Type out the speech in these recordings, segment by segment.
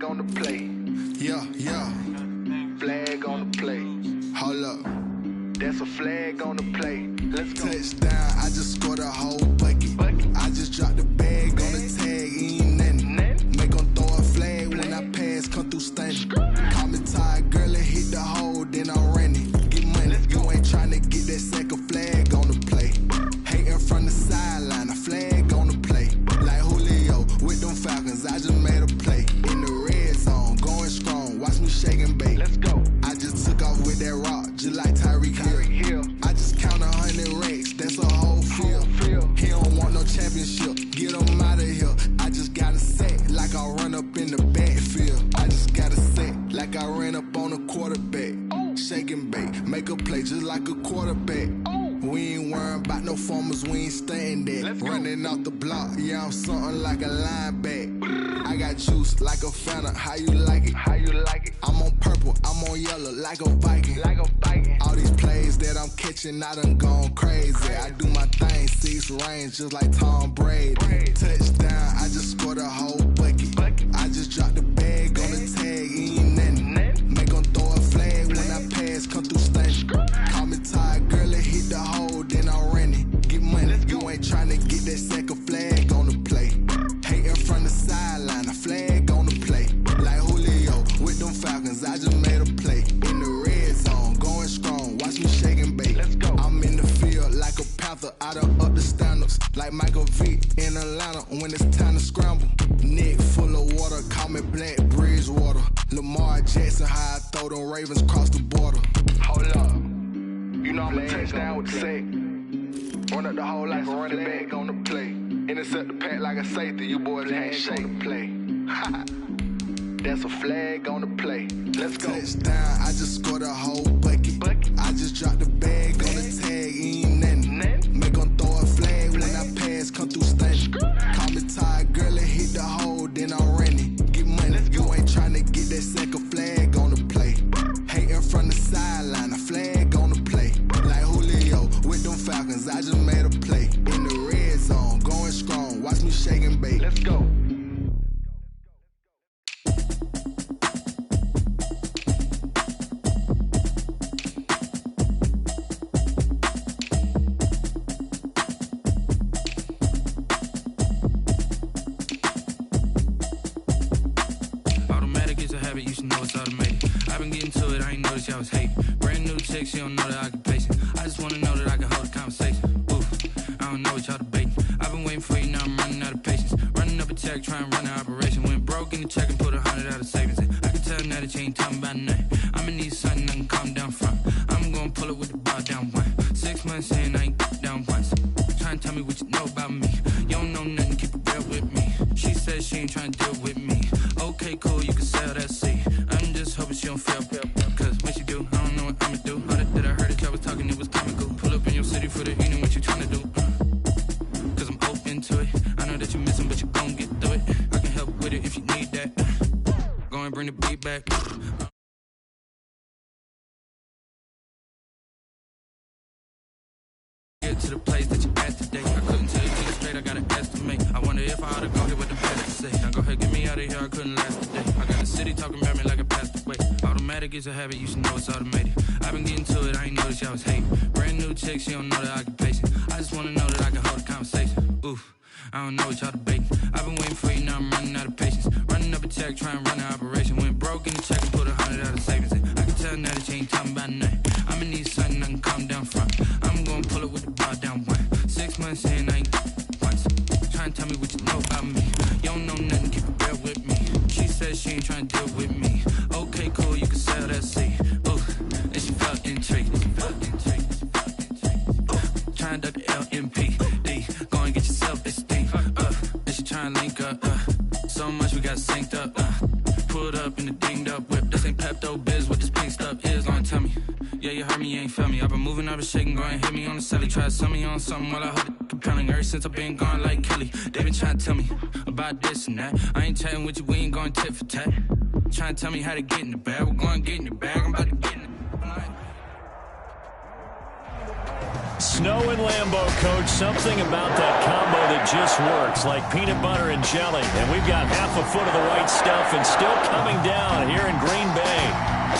On the plate. Yeah. Flag on the plate. Hold up. That's a flag on the plate. Let's go. Touchdown, I just scored a whole bucket. I just dropped the bag on the tag, ain't nothing. Make 'em throw a flag when I pass, come through stunning. Call me tired, girl, and hit the hole, then I'm running. Get money, you ain't tryna get that second flag on the plate. Hating from the sideline, a flag on the plate. Like Julio with them Falcons, I just made a play. In the red zone, going strong, watch me shake and bake. Let's go. I just took off with that rock, just like Tyreek Hill. I just count 100 racks, that's a whole field. He don't want no championship, get him out of here. I just got a set, like I run up in the backfield. I just got a set, like I ran up on a quarterback. Shake and bake, make a play just like a quarterback. We ain't worrying about no formers, we ain't staying there. Running off the block, yeah, I'm something like a linebacker. I got juice like a Fanta, how you like it? How you like it? I'm on purple, I'm on yellow, like a Viking. Like a Viking. All these plays that I'm catching, I done gone crazy. I do my thing, 6 range, just like Tom Brady. Touchdown, I just scored a whole bucket. I just dropped the bag on the tag, ain't nothing. Make 'em throw a flag when I pass, come through stunning. Call me tired, girl, and hit the hole, then I'm running. Get money, you ain't tryna get that second flag on the plate. Hating from the sideline, a flag on the plate. Like Julio with them Falcons, I just made a play. In the red zone, going strong, watch me shake and bake. Let's go. I'm in the field like a panther, I done up the standards. Like Michael Vick in Atlanta when it's time to scramble. Neck full of water, call me Black Bridgewater. Lamar Jackson, how I throw them Ravens cross the border. Hold up. You know I'm a touchdown with the sack. Run up the hole like a running back on the play. Intercept the pack like a safety, you boys can't shake the play. That's a flag on the play. Let's go. Touchdown, I just scored a whole bucket. I just dropped the bag on the tag, ain't nothing. Make 'em throw a flag when I pass, come through stunning. Call me tired, girl, and hit the hole, then I'm running. Get money, you ain't tryna get that second flag on the plate. Hating from the sideline, a flag on the plate. Like Julio with them Falcons, I just made a play. In the red zone, going strong, watch me shake and bake. Let's go. Automatic is a habit, you should know it's automated. I've been getting to it, I ain't noticed y'all was hating. Brand new chick, she don't know that I can pace it. I just wanna know that I can hold a conversation. Oof, I don't know what y'all debating. I've been waiting for you, now I'm running out of patience. Running up a check, trying to run an operation. Went broke in the check and put 100 out of savings in. I can tell now that you ain't talking about nothing. I'ma need something I can calm down from. I'm gonna pull it with the bar down one. 6 months in, I ain't down once. Trying to tell me what you know about me. You don't know nothing, keep it real with me. She says she ain't trying to deal with me. Okay, cool, you can sell that seat. I'm just hoping she don't fail. Cause when she do, I don't know what I'ma do. All that I heard that y'all was talking, it was comical. Pull up in your city for the evening, what you tryna do? Cause I'm open to it. I know that you missing, but you gon' get through it. I can help with it if you need that. Go and bring the beat back. Get to the place that you at today. I couldn't tell you to the straight, I gotta estimate. I wonder if I ought to go here with the best to say. Now go ahead, get me out of here, I couldn't last today. I got the city talking about me like a passed away. Automatic is a habit, you should know it's automated. I've been getting to it, I ain't noticed y'all was hating. Brand new chick, she don't know that I can pace it. I just wanna know that I can hold a conversation. Oof, I don't know what y'all debating. I've been waiting for you, now I'm running out of patience. Running up a check, trying to run an operation. Went broke in the check and put 100 out of savings in. I can tell now that you ain't talking about nothing. I'ma need something I can calm down from. I'm gonna pull it with the bar down one. 6 months in, I ain't once. Trying to tell me what you know about me. You don't know nothing, keep it real with me. She says she ain't trying to deal with me. Okay, cool, you can sell that seat. Ooh, and she felt intrigued. Trying to duck the LMPD. Go and get yourself esteem. And she trying to link up. So much we got synced up. Pulled up in the dinged up whip. This ain't Pepto Biz, what this pink stuff is. Long tell me. Yeah, you heard me, you ain't felt me. I've been moving, I've been shaking, go and hit me on the celly. Try to sell me on something while I hold it compelling. Ever since I've been gone like Kelly, they been trying to tell me about this and that. I ain't chatting with you, we ain't going tit for tat. Trying to tell me how to get in the bag. We're going to get in the bag, I'm about to get in the bag. Snow in Lambeau. combo, Coach. Something about that combo that just works, like peanut butter and jelly. And we've got half a foot of the white stuff and still coming down here in Green Bay.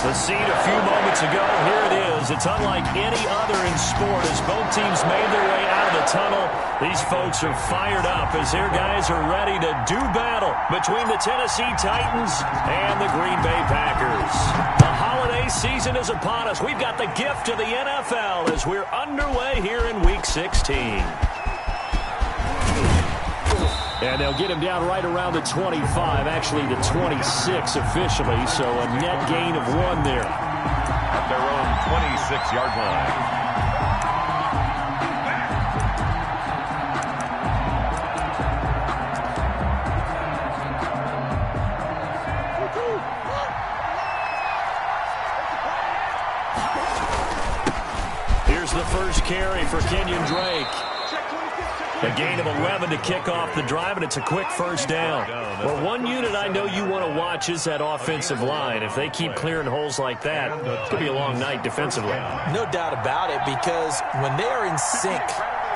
The seed a few moments ago, here it is. It's unlike any other in sport as both teams made their way out of the tunnel. These folks are fired up as their guys are ready to do battle between the Tennessee Titans and the Green Bay Packers. The holiday season is upon us. We've got the gift of the NFL as we're underway here in Week 16. And they'll get him down right around the 25, actually the 26 officially, so a net gain of 1 there. At their own 26-yard line. Here's the first carry for Kenyon Drake. A gain of 11 to kick off the drive, and it's a quick first down. Well, one unit I know you want to watch is that offensive line. If they keep clearing holes like that, it could be a long night defensively. No doubt about it, because when they are in sync,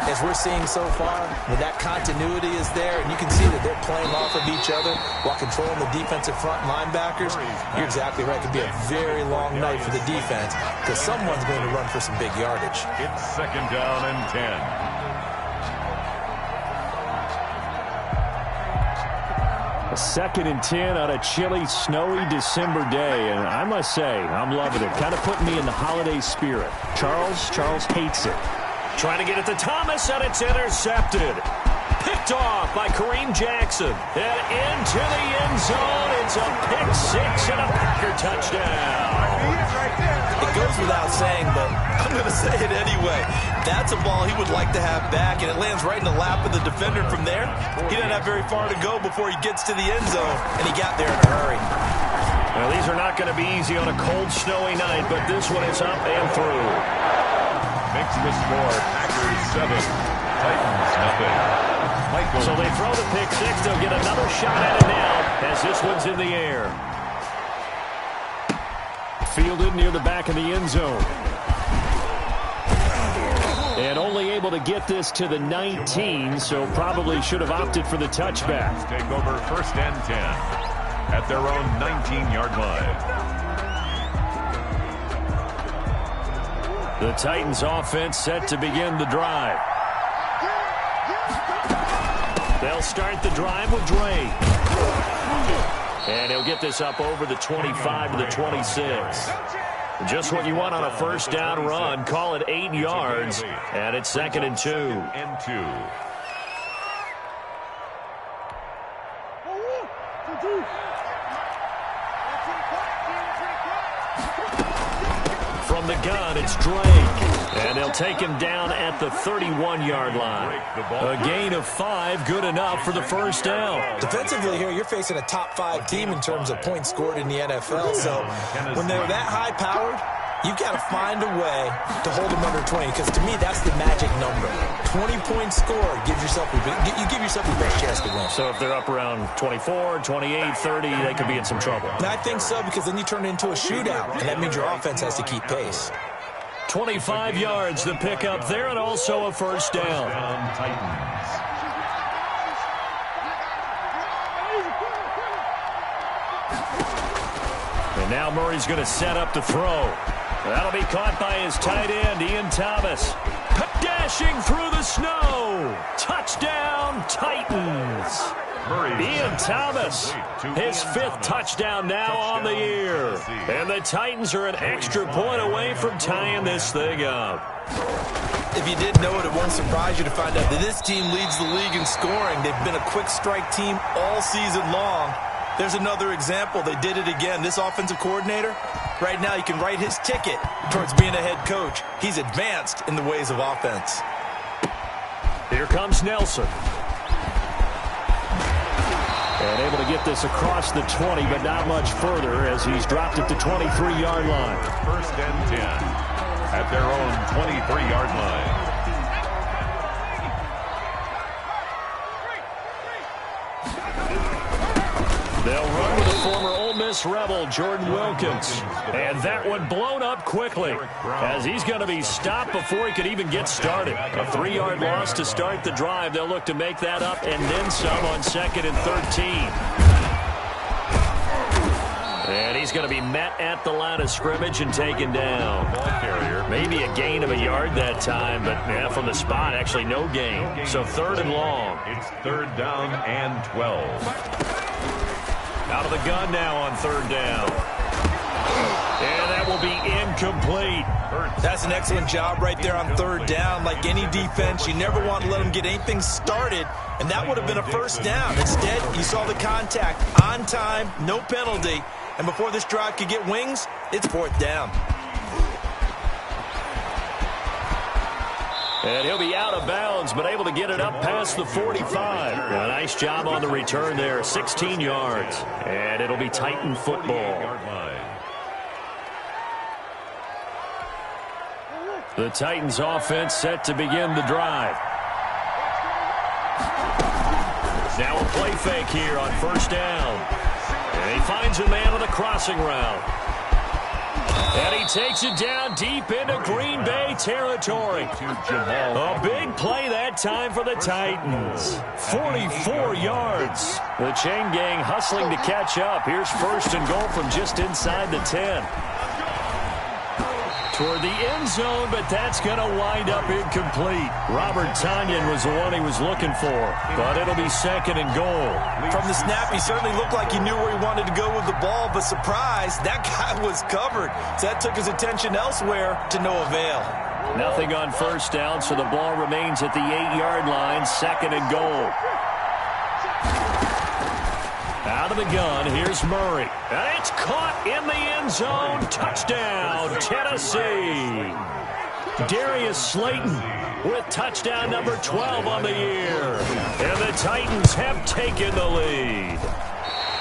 as we're seeing so far, when that continuity is there, and you can see that they're playing off of each other while controlling the defensive front linebackers, you're exactly right. It could be a very long night for the defense because someone's going to run for some big yardage. It's second down and 10. A 2nd and 10 on a chilly, snowy December day, and I must say, I'm loving it. Kind of putting me in the holiday spirit. Charles hates it. Trying to get it to Thomas, and it's intercepted. Picked off by Kareem Jackson. And into the end zone. It's a pick 6 and a Packer touchdown. It goes without saying, but I'm going to say it anyway. That's a ball he would like to have back, and it lands right in the lap of the defender from there. He doesn't have very far to go before he gets to the end zone, and he got there in a hurry. Well, these are not going to be easy on a cold, snowy night, but this one is up and through. Makes the score Packers 7, Titans nothing. So they throw the pick 6. They'll get another shot at it now as this one's in the air. Fielded near the back of the end zone. And only able to get this to the 19, so probably should have opted for the touchback. Take over 1st and 10 at their own 19-yard line. The Titans offense set to begin the drive. They'll start the drive with Drake. And he'll get this up over the 25 to the 26. Just what you want on a first down run. Call it 8 yards. And it's 2nd and 2. From the gun, it's Drake. And they'll take him down at the 31-yard line. A gain of 5, good enough for the first down. Defensively here, you're facing a top 5 team in terms of points scored in the NFL. So when they're that high-powered, you've got to find a way to hold them under 20, because to me, that's the magic number. 20-point score gives yourself you give yourself your best chance to win. So if they're up around 24, 28, 30, they could be in some trouble. And I think so, because then you turn it into a shootout, and that means your offense has to keep pace. 25 yards the pickup there, and also a first down. And now Murray's going to set up to throw. That'll be caught by his tight end, Ian Thomas. Dashing through the snow. Touchdown, Titans. Ian Thomas, his 5th touchdown now on the year. And the Titans are an extra point away from tying this thing up. If you didn't know it, it won't surprise you to find out that this team leads the league in scoring. They've been a quick strike team all season long. There's another example. They did it again. This offensive coordinator, right now he can write his ticket towards being a head coach. He's advanced in the ways of offense. Here comes Nelson. And able to get this across the 20, but not much further as he's dropped at the 23-yard line. 1st and 10 at their own 23-yard line. They'll run with a former Ole Miss Memphis Rebel, Jordan Wilkins. And that one blown up quickly as he's going to be stopped before he could even get started. A 3-yard loss to start the drive. They'll look to make that up and then some on 2nd and 13. And he's going to be met at the line of scrimmage and taken down. Maybe a gain of a yard that time, but yeah, from the spot, actually no gain. So 3rd and long. It's 3rd down and 12. Out of the gun now on 3rd down. And that will be incomplete. That's an excellent job right there on 3rd down. Like any defense, you never want to let them get anything started, and that would have been a 1st down. Instead, you saw the contact on time, no penalty. And before this drive could get wings, it's 4th down. And he'll be out of bounds, but able to get it up past the 45. A nice job on the return there, 16 yards. And it'll be Titan football. The Titans offense set to begin the drive. Now a play fake here on 1st down. And he finds a man on the crossing route. And he takes it down deep into Green Bay territory. A big play that time for the Titans. 44 yards. The chain gang hustling to catch up. Here's 1st and goal from just inside the 10. Toward the end zone, but that's going to wind up incomplete. Robert Tonyan was the one he was looking for, but it'll be 2nd and goal. From the snap, he certainly looked like he knew where he wanted to go with the ball, but surprise, that guy was covered. So that took his attention elsewhere to no avail. Nothing on 1st down, so the ball remains at the 8-yard line, 2nd and goal. Out of the gun, here's Murray. And it's caught in the end zone. Touchdown, Tennessee. Darius Slayton with touchdown number 12 on the year. And the Titans have taken the lead.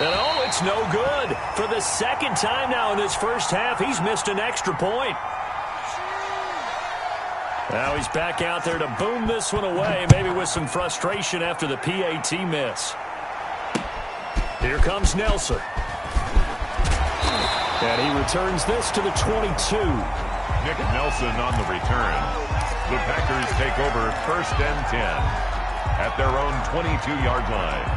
And oh, it's no good. For the 2nd time now in this first half, he's missed an extra point. Now he's back out there to boom this one away, maybe with some frustration after the PAT miss. Here comes Nelson. And he returns this to the 22. Nick Nelson on the return. The Packers take over 1st and 10 at their own 22-yard line.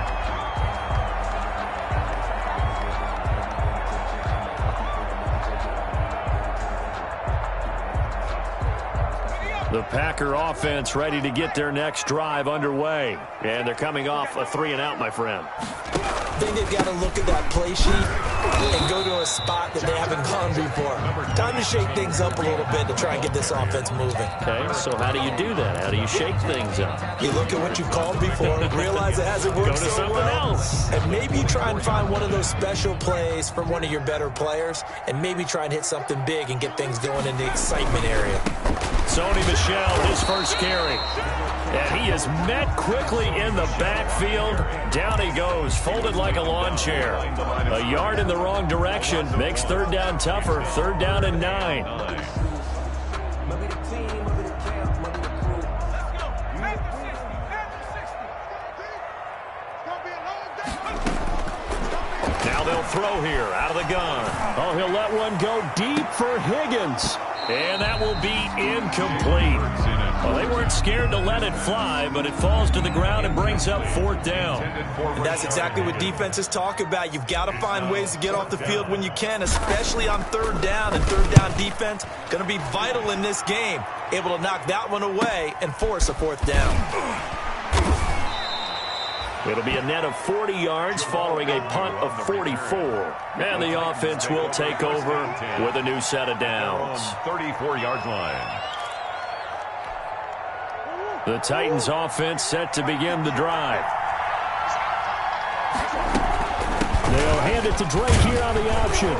The Packer offense ready to get their next drive underway. And they're coming off a 3-and-out, my friend. I think they've got to look at that play sheet and go to a spot that they haven't gone before. Time to shake things up a little bit to try and get this offense moving. Okay, so how do you do that? How do you shake things up? You look at what you've called before, realize it hasn't worked so well, else. And maybe you try and find one of those special plays from one of your better players, and maybe try and hit something big and get things going in the excitement area. Sony Michel, his first carry. And he is met quickly in the backfield. Down he goes, folded like a lawn chair. A yard in the wrong direction makes 3rd down tougher. 3rd down and 9. Now they'll throw here out of the gun. Oh, he'll let one go deep for Higgins. And that will be incomplete. Well, they weren't scared to let it fly, but it falls to the ground and brings up 4th down. And that's exactly what defenses talk about. You've got to find ways to get off the field when you can, especially on 3rd down. And 3rd down defense going to be vital in this game. Able to knock that one away and force a 4th down. It'll be a net of 40 yards following a punt of 44. And the offense will take over with a new set of downs. 34-yard line. The Titans offense set to begin the drive. They'll hand it to Drake here on the option.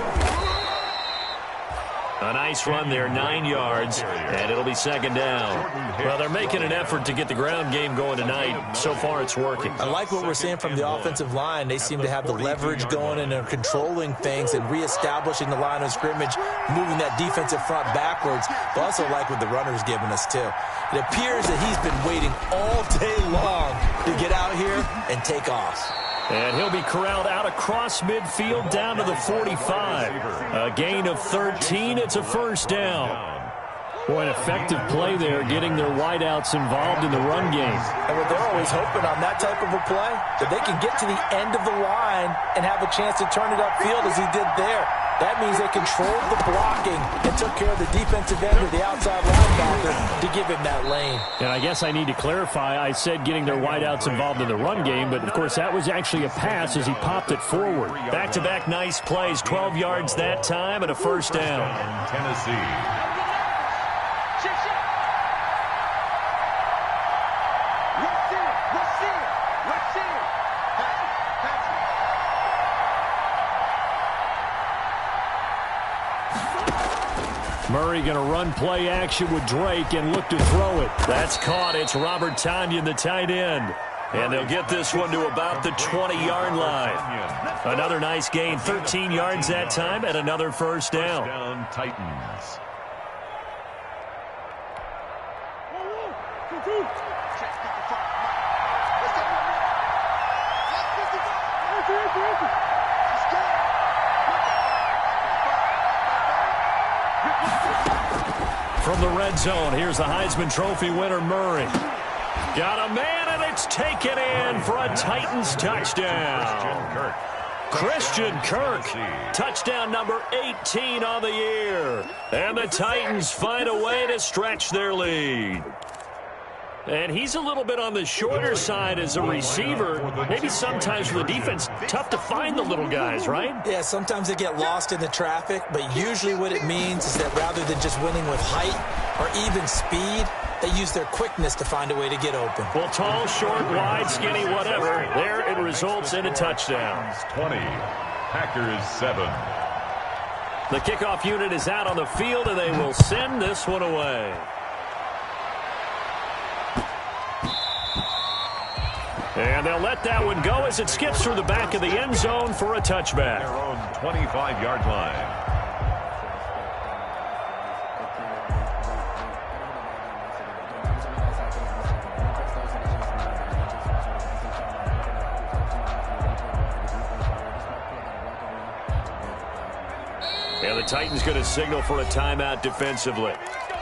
A nice run there, 9 yards, and it'll be 2nd down. Well, they're making an effort to get the ground game going tonight. So far, it's working. I like what we're seeing from the offensive line. They seem to have the leverage going and are controlling things and reestablishing the line of scrimmage, moving that defensive front backwards. But also like what the runner's giving us, too. It appears that he's been waiting all day long to get out here and take off. And he'll be corralled out across midfield down to the 45. A gain of 13. It's a first down. Boy, an effective play there, getting their wideouts involved in the run game. And what they're always hoping on that type of a play, that they can get to the end of the line and have a chance to turn it upfield as he did there. That means they controlled the blocking and took care of the defensive end or the outside linebacker to give him that lane. And I guess I need to clarify, I said getting their wideouts involved in the run game, but of course that was actually a pass as he popped it forward. Back-to-back nice plays, 12 yards that time and a first down. Tennessee. Murray going to run play action with Drake and look to throw it. That's caught. It's Robert Tonyan, the tight end. And they'll get this one to about the 20-yard line. Another nice gain, 13 yards that time, and another first down. Titans. From the red zone, here's the Heisman Trophy winner, Murray. Got a man, and it's taken in for a Titans touchdown. Christian Kirk, touchdown number 18 on the year. And the Titans find a way to stretch their lead. And he's a little bit on the shorter side as a receiver. Maybe sometimes for the defense, tough to find the little guys, right? Yeah, sometimes they get lost in the traffic, but usually what it means is that rather than just winning with height or even speed, they use their quickness to find a way to get open. Well, tall, short, wide, skinny, whatever. There it results in a touchdown. 20, Packers 7. The kickoff unit is out on the field, and they will send this one away. And they'll let that one go as it skips through the back of the end zone for a touchback. Their own 25-yard line. And the Titans going to signal for a timeout defensively.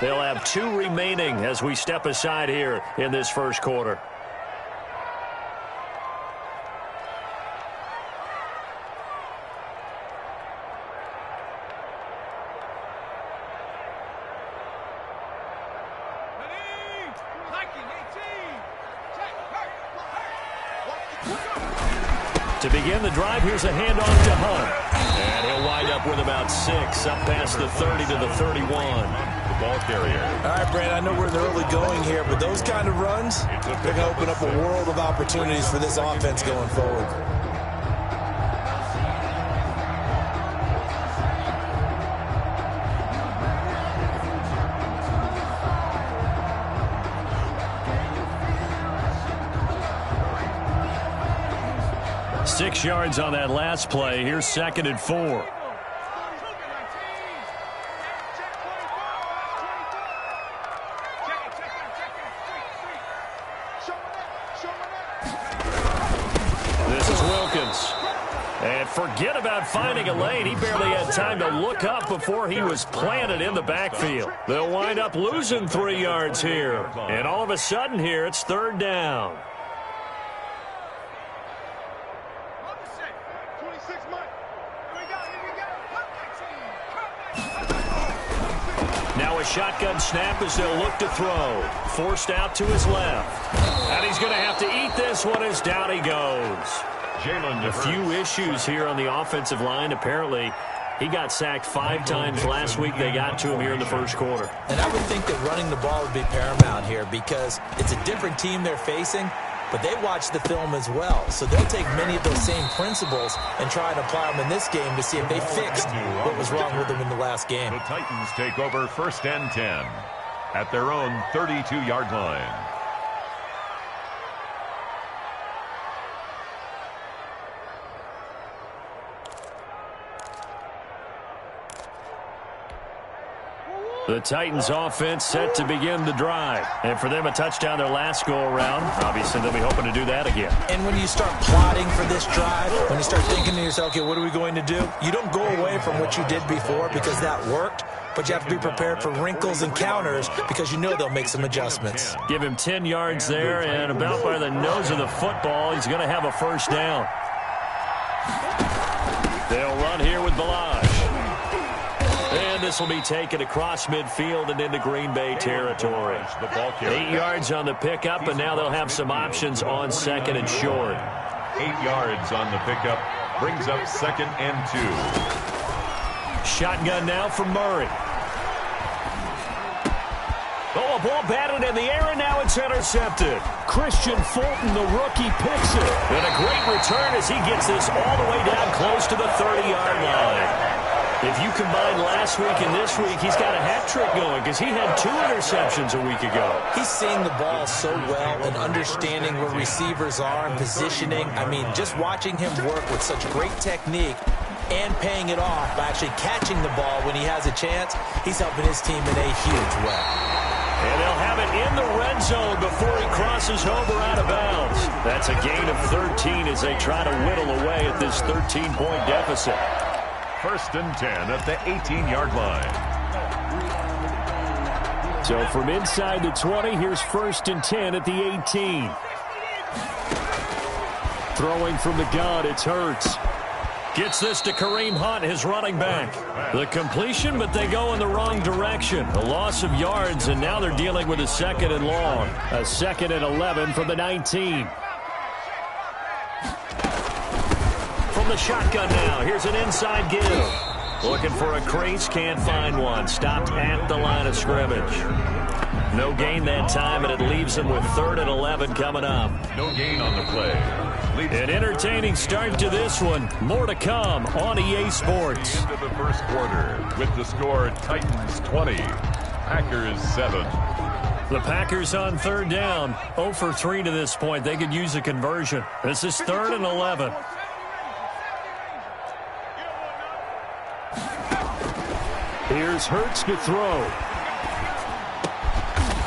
They'll have 2 remaining as we step aside here in this first quarter. To begin the drive, here's a handoff to Hunt. And he'll wind up with about 6, up past the 30 to the 31. The ball carrier. All right, Brad, I know we're in the early going here, but those kind of runs, they're going to open up a world of opportunities for this offense going forward. Six yards on that last play. Here's 2nd and 4. This is Wilkins. And forget about finding a lane. He barely had time to look up before he was planted in the backfield. They'll wind up losing 3 yards here. And all of a sudden here, it's 3rd down. Now a shotgun snap as they'll look to throw. Forced out to his left. And he's going to have to eat this one as down he goes. A few issues here on the offensive line. Apparently, he got sacked 5 times last week. They got to him here in the first quarter. And I would think that running the ball would be paramount here because it's a different team they're facing, but they watch the film as well. So they'll take many of those same principles and try and apply them in this game to see if they fixed what was wrong with them in the last game. The Titans take over 1st and 10 at their own 32-yard line. The Titans offense set to begin the drive. And for them, a touchdown their last go-around. Obviously, they'll be hoping to do that again. And when you start plotting for this drive, when you start thinking to yourself, okay, what are we going to do? You don't go away from what you did before because that worked, but you have to be prepared for wrinkles and counters because you know they'll make some adjustments. Give him 10 yards there, and about by the nose of the football, he's going to have a first down. They'll run here with Balazs. And this will be taken across midfield and into Green Bay territory. 8 yards on the pickup, and now they'll have some options on second and short. 8 yards on the pickup brings up 2nd and 2. Shotgun now for Murray. Oh, a ball batted in the air, and now it's intercepted. Christian Fulton, the rookie, picks it. And a great return as he gets this all the way down close to the 30-yard line. If you combine last week and this week, he's got a hat trick going because he had 2 interceptions a week ago. He's seeing the ball so well and understanding where receivers are and positioning. I mean, just watching him work with such great technique and paying it off by actually catching the ball when he has a chance, he's helping his team in a huge way. And they'll have it in the red zone before he crosses over out of bounds. That's a gain of 13 as they try to whittle away at this 13-point deficit. 1st and 10 at the 18-yard line. So from inside the 20, here's 1st and 10 at the 18. Throwing from the gun, it's Hurts. Gets this to Kareem Hunt, his running back. The completion, but they go in the wrong direction. A loss of yards, and now they're dealing with a 2nd and long. A 2nd and 11 from the 19. From the shotgun now, here's an inside give. Looking for a crease, can't find one. Stopped at the line of scrimmage. No gain that time, and it leaves them with 3rd and 11 coming up. No gain on the play. An entertaining start to this one. More to come on EA Sports. Into the 1st quarter with the score Titans 20, Packers 7. The Packers on 3rd down. 0 for 3 to this point. They could use a conversion. This is 3rd and 11. Here's Hurts to throw.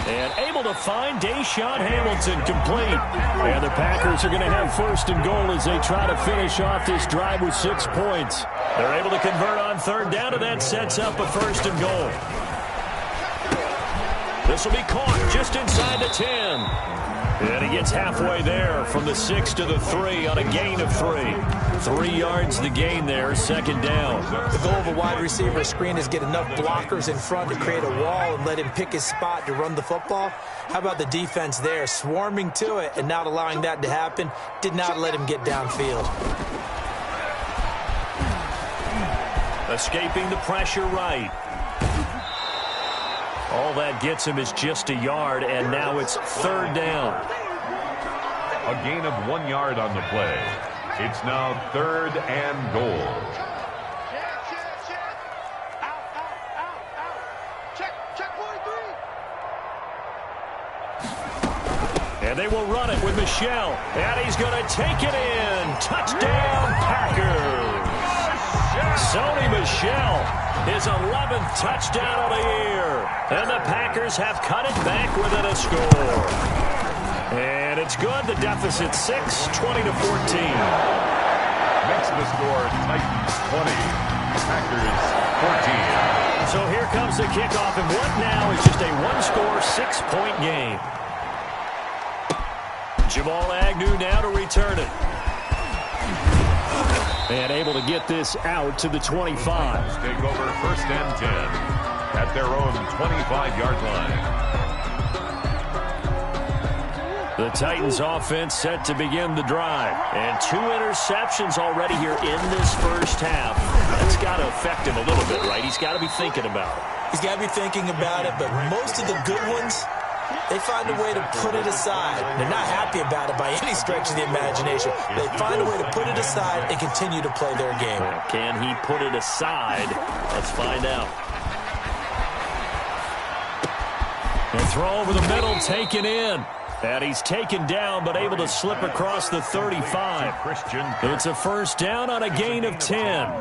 And able to find Deshaun Hamilton complete. And the Packers are going to have 1st and goal as they try to finish off this drive with 6 points. They're able to convert on 3rd down, and that sets up a 1st and goal. This will be caught just inside the 10. And he gets halfway there from the 6 to the 3 on a gain of 3. 3 yards the gain there, 2nd down. The goal of a wide receiver screen is get enough blockers in front to create a wall and let him pick his spot to run the football. How about the defense there, swarming to it and not allowing that to happen? Did not let him get downfield. Escaping the pressure right. All that gets him is just a yard, and now it's 3rd down. A gain of 1 yard on the play. It's now 3rd and goal. And they will run it with Michel. And he's going to take it in. Touchdown, Packers. Sony Michel, his 11th touchdown of the year. And the Packers have cut it back within a score. And it's good. The deficit 6, 20 to 14. Makes the score Titans 20, Packers 14. So here comes the kickoff, and what now is just a one-score, 6-point game. Jamal Agnew now to return it. And able to get this out to the 25. Take over 1st and 10 at their own 25-yard line. The Titans offense set to begin the drive. And 2 interceptions already here in this 1st half. That's got to affect him a little bit, right? He's got to be thinking about it. He's got to be thinking about it, but most of the good ones, they find a way to put it aside. They're not happy about it by any stretch of the imagination. They find a way to put it aside and continue to play their game. Can he put it aside? Let's find out. And throw over the middle, taken in. And he's taken down, but able to slip across the 35. It's a 1st down on a gain of 10.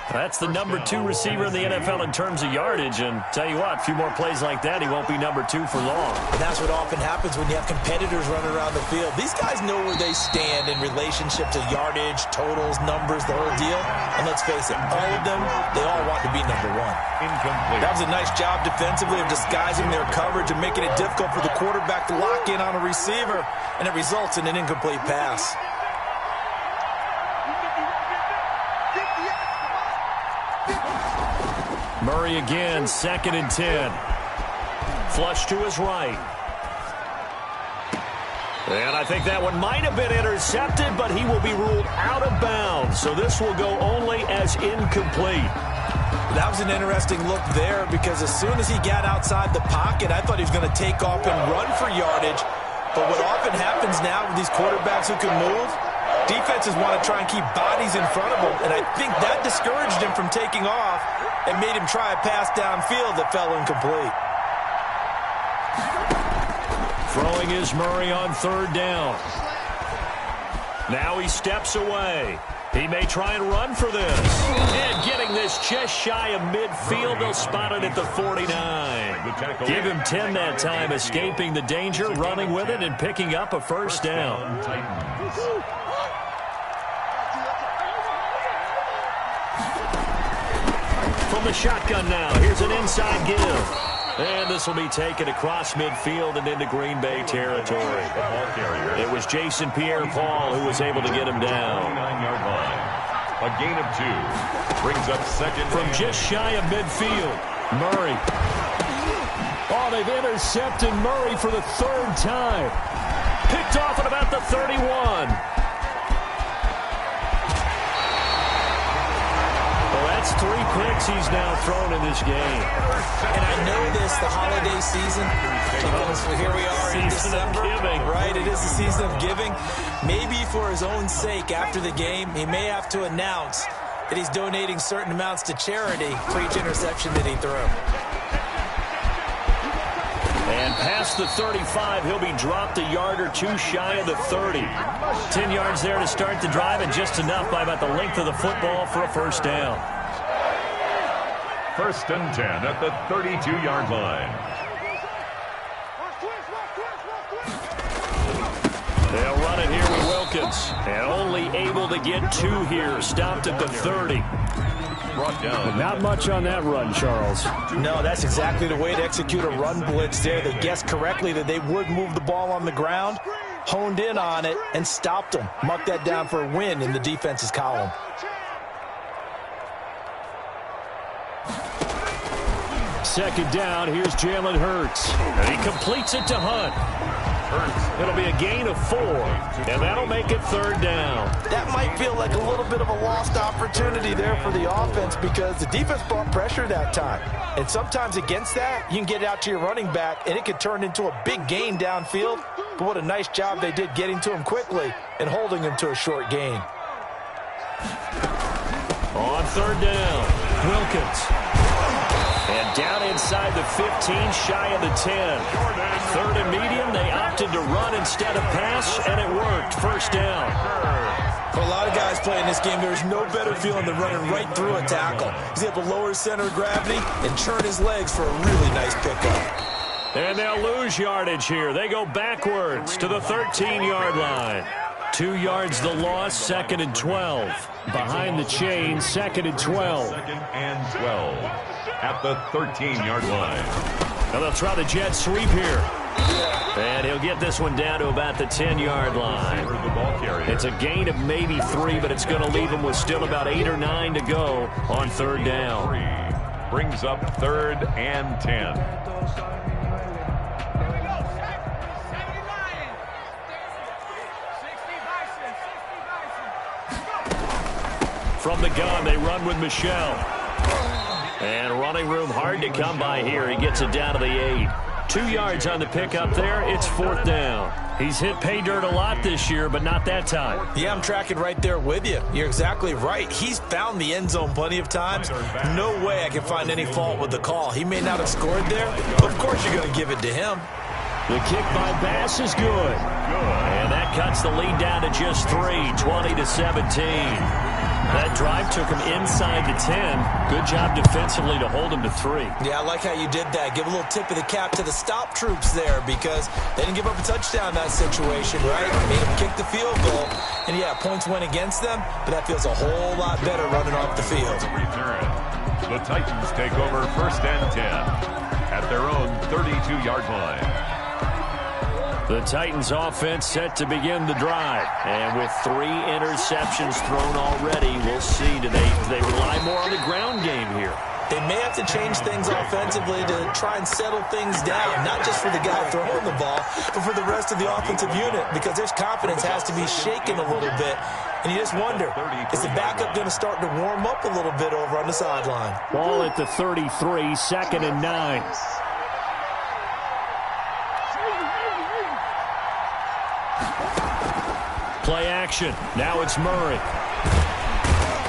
That's the number 2 receiver in the NFL in terms of yardage. And tell you what, a few more plays like that, he won't be number 2 for long. And that's what often happens when you have competitors running around the field. These guys know where they stand in relationship to yardage, totals, numbers, the whole deal. And let's face it, all of them, they all want to be number 1. Incomplete. That was a nice job defensively of disguising their coverage and making it difficult for the quarterback to lock in on a receiver. And it results in an incomplete pass. Murray again, 2nd and 10. Flush to his right. And I think that one might have been intercepted, but he will be ruled out of bounds. So this will go only as incomplete. That was an interesting look there because as soon as he got outside the pocket, I thought he was going to take off and run for yardage. But what often happens now with these quarterbacks who can move, defenses want to try and keep bodies in front of them, and I think that discouraged him from taking off and made him try a pass downfield that fell incomplete. Throwing is Murray on 3rd down. Now he steps away. He may try and run for this. And getting this just shy of midfield, they'll spot it at the 49. Give him 10 that time, escaping the danger, running with it, and picking up a 1st down. From the shotgun now, here's an inside give. And this will be taken across midfield and into Green Bay territory. It was Jason Pierre-Paul who was able to get him down. 49-yard line. A gain of 2. Brings up 2nd. From just shy of midfield, Murray. Oh, they've intercepted Murray for the 3rd time. Picked off at about the 31. That's 3 picks he's now thrown in this game. And I know this, the holiday season, because here we are in December, right? It is the season of giving. Maybe for his own sake, after the game, he may have to announce that he's donating certain amounts to charity for each interception that he threw. And past the 35, he'll be dropped a yard or 2 shy of the 30. 10 yards there to start the drive, and just enough by about the length of the football for a 1st down. 1st and 10 at the 32-yard line. They'll run it here with Wilkins. And only able to get 2 here. Stopped at the 30. Brought down. Not much on that run, Charles. No, that's exactly the way to execute a run blitz there. They guessed correctly that they would move the ball on the ground, honed in on it, and stopped them. Mark that down for a win in the defense's column. Second down, here's Jalen Hurts. And he completes it to Hunt. Hurts. It'll be a gain of 4, and that'll make it 3rd down. That might feel like a little bit of a lost opportunity there for the offense because the defense brought pressure that time. And sometimes against that, you can get it out to your running back, and it could turn into a big gain downfield. But what a nice job they did getting to him quickly and holding him to a short gain. On 3rd down, Wilkins. And down inside the 15, shy of the 10. 3rd and medium, they opted to run instead of pass, and it worked. 1st down. For a lot of guys playing this game, there's no better feeling than running right through a tackle. He's able to lower his center of gravity and churn his legs for a really nice pickup. And they'll lose yardage here. They go backwards to the 13-yard line. 2 yards the loss, 2nd and 12. Behind the chain, 2nd and 12. 2nd and 12 at the 13-yard line. Now they'll try the jet sweep here. And he'll get this one down to about the 10-yard line. It's a gain of maybe 3, but it's going to leave him with still about 8 or 9 to go on 3rd down. Brings up 3rd and 10. From the gun, they run with Michelle. And running room hard to come by here. He gets it down to the 8. 2 yards on the pickup there. It's 4th down. He's hit pay dirt a lot this year, but not that time. Yeah, I'm tracking right there with you. You're exactly right. He's found the end zone plenty of times. No way I can find any fault with the call. He may not have scored there, but of course you're going to give it to him. The kick by Bass is good. And that cuts the lead down to just 3, 20-17. That drive took him inside the 10. Good job defensively to hold him to 3. Yeah, I like how you did that. Give a little tip of the cap to the stop troops there because they didn't give up a touchdown in that situation, right? Made them kick the field goal. And, yeah, points went against them, but that feels a whole lot better running off the field. Return. The Titans take over 1st and 10 at their own 32-yard line. The Titans offense set to begin the drive. And with 3 interceptions thrown already, we'll see. Do they rely more on the ground game here? They may have to change things offensively to try and settle things down, not just for the guy throwing the ball, but for the rest of the offensive unit, because their confidence has to be shaken a little bit. And you just wonder, is the backup going to start to warm up a little bit over on the sideline? Ball at the 33, 2nd and 9. Play action. Now it's Murray.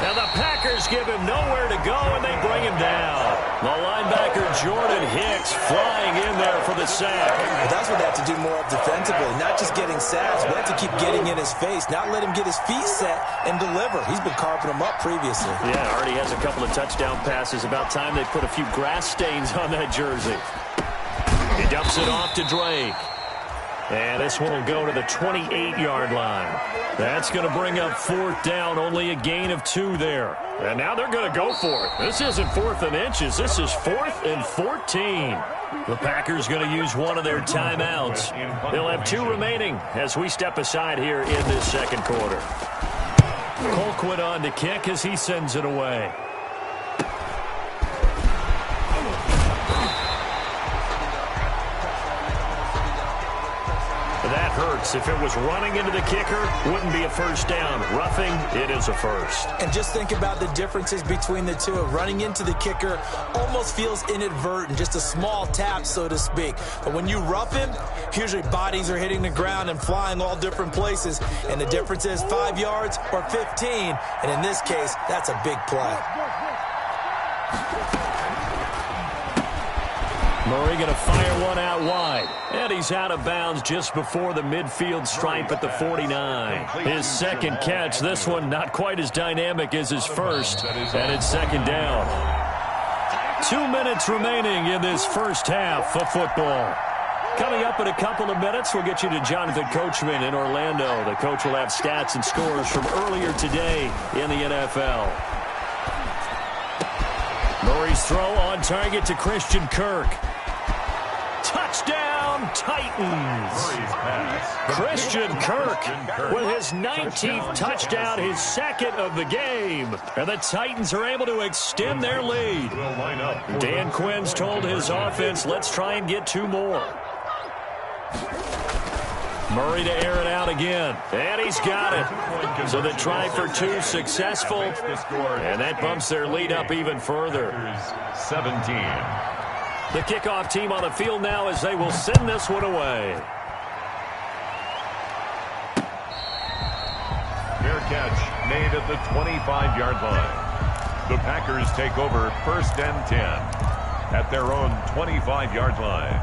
Now the Packers give him nowhere to go, and they bring him down. The linebacker Jordan Hicks flying in there for the sack. Well, that's what they have to do more of defensively, not just getting sacks, but have to keep getting in his face, not let him get his feet set and deliver. He's been carving them up previously. Yeah, already has a couple of touchdown passes. About time they put a few grass stains on that jersey. He dumps it off to Drake. And this one will go to the 28-yard line. That's going to bring up 4th down, only a gain of 2 there. And now they're going to go for it. This isn't 4th and inches. This is 4th and 14. The Packers going to use one of their timeouts. They'll have 2 remaining as we step aside here in this second quarter. Colquitt on to kick as he sends it away. That hurts. If it was running into the kicker, wouldn't be a first down. Roughing, it is a first. And just think about the differences between the two. Running into the kicker almost feels inadvertent, just a small tap, so to speak. But when you rough him, usually bodies are hitting the ground and flying all different places. And the difference is 5 yards or 15. And in this case, that's a big play. Murray going to fire one out wide. And he's out of bounds just before the midfield stripe at the 49. His second catch. This one not quite as dynamic as his first. And it's 2nd down. 2 minutes remaining in this first half of football. Coming up in a couple of minutes, we'll get you to Jonathan Coachman in Orlando. The coach will have stats and scores from earlier today in the NFL. Murray's throw on target to Christian Kirk. Touchdown, Titans. Christian Kirk with his 19th touchdown, his 2nd of the game. And the Titans are able to extend their lead. Dan Quinn's told his offense, let's try and get 2 more. Murray to air it out again. And he's got it. So the try for 2 successful. And that bumps their lead up even further. 17. The kickoff team on the field now as they will send this one away. Fair catch made at the 25-yard line. The Packers take over 1st and 10 at their own 25-yard line.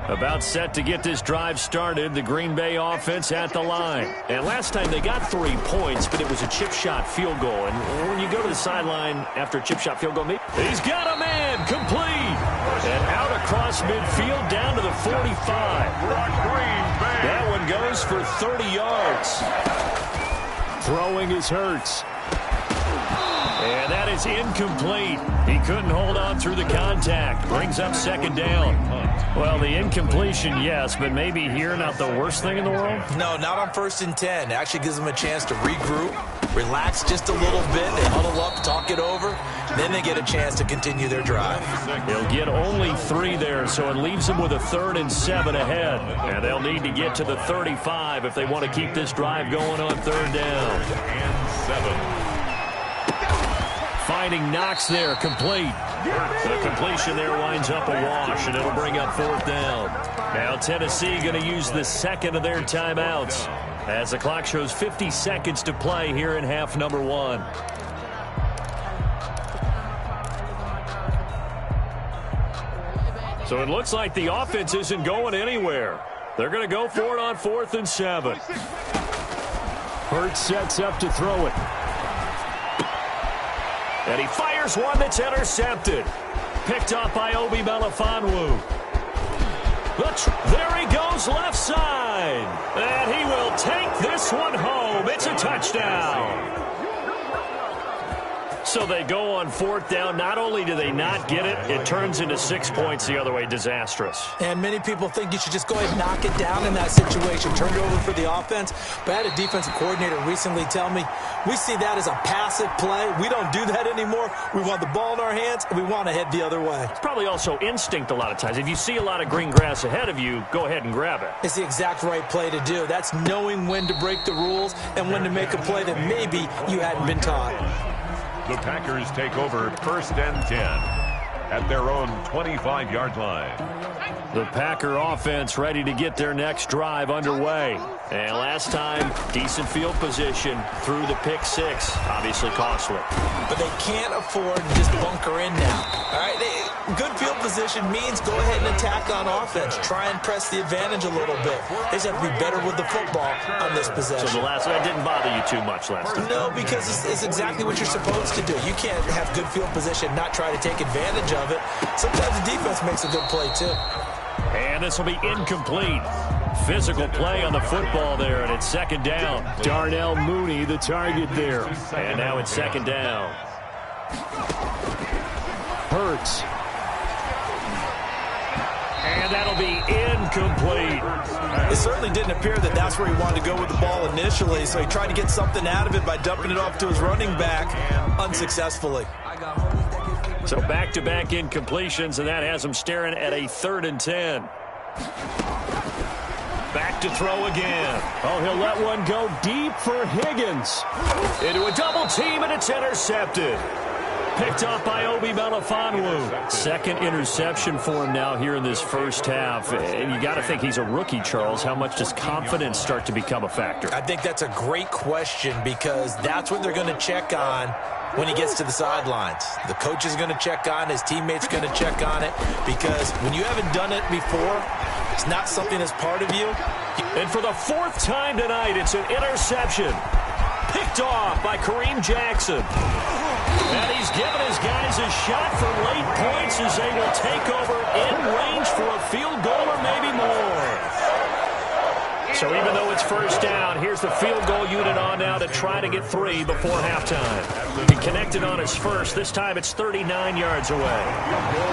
About set to get this drive started, the Green Bay offense at the line. And last time they got 3 points, but it was a chip shot field goal. And when you go to the sideline after a chip shot field goal, he's got a man, complete. And out across midfield down to the 45. That one goes for 30 yards. Throwing is Hurts. And that is incomplete. He couldn't hold on through the contact. Brings up 2nd down. Well, the incompletion, yes, but maybe here not the worst thing in the world? No, not on 1st and 10. It actually gives them a chance to regroup, relax just a little bit. They huddle up, talk it over. Then they get a chance to continue their drive. They'll get only 3 there, so it leaves them with a 3rd and 7 ahead. And they'll need to get to the 35 if they want to keep this drive going on 3rd down. And 7. Finding Knox there, complete. The completion there winds up a wash, and it'll bring up 4th down. Now Tennessee going to use the 2nd of their timeouts as the clock shows 50 seconds to play here in half number 1. So it looks like the offense isn't going anywhere. They're going to go for it on 4th and 7. Hurts sets up to throw it. And he fires one that's intercepted. Picked up by Obi Melifonwu. There he goes left side. And he will take this one home. It's a touchdown. So they go on fourth down. Not only do they not get it, it turns into 6 points the other way. Disastrous. And many people think you should just go ahead and knock it down in that situation. Turn it over for the offense. But I had a defensive coordinator recently tell me, we see that as a passive play. We don't do that anymore. We want the ball in our hands, and we want to head the other way. It's probably also instinct a lot of times. If you see a lot of green grass ahead of you, go ahead and grab it. It's the exact right play to do. That's knowing when to break the rules and when to make a play that maybe you hadn't been taught. The Packers take over 1st and 10 at their own 25-yard line. The Packer offense ready to get their next drive underway. And last time, decent field position through the pick six. Obviously costly. But they can't afford to just bunker in now. All right, good field position means go ahead and attack on offense. Try and press the advantage a little bit. They just have to be better with the football on this possession. So the last one didn't bother you too much last time? No, because it's exactly what you're supposed to do. You can't have good field position, not try to take advantage of it. Sometimes the defense makes a good play, too. And this will be incomplete. Physical play on the football there, and it's second down. Darnell Mooney, the target there. And now it's second down. Hurts. And that'll be incomplete. It certainly didn't appear that that's where he wanted to go with the ball initially, so he tried to get something out of it by dumping it off to his running back unsuccessful. So back-to-back incompletions, and that has him staring at a 3rd and 10. Back to throw again. Oh, he'll let one go deep for Higgins. Into a double team, and it's intercepted. Picked up by Obi Melifonwu. Second interception for him now here in this first half. And you got to think he's a rookie, Charles. How much does confidence start to become a factor? I think that's a great question because that's what they're going to check on when he gets to the sidelines. The coach is going to check on, his teammates going to check on it, because when you haven't done it before, it's not something that's part of you. And for the 4th time tonight, it's an interception. Picked off by Kareem Jackson. And he's given his guys a shot for late points as they will take over in range for a field goal or maybe more. So even though it's first down, here's the field goal unit on now to try to get 3 before halftime. He connected on his first. This time it's 39 yards away.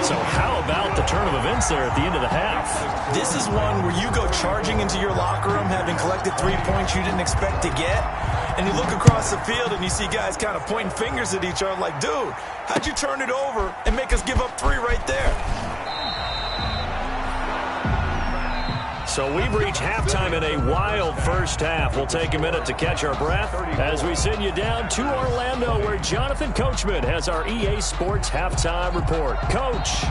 So how about the turn of events there at the end of the half? This is one where you go charging into your locker room having collected 3 points you didn't expect to get. And you look across the field and you see guys kind of pointing fingers at each other like, dude, how'd you turn it over and make us give up 3 right there? So we've reached halftime in a wild first half. We'll take a minute to catch our breath as we send you down to Orlando, where Jonathan Coachman has our EA Sports Halftime Report. Coach,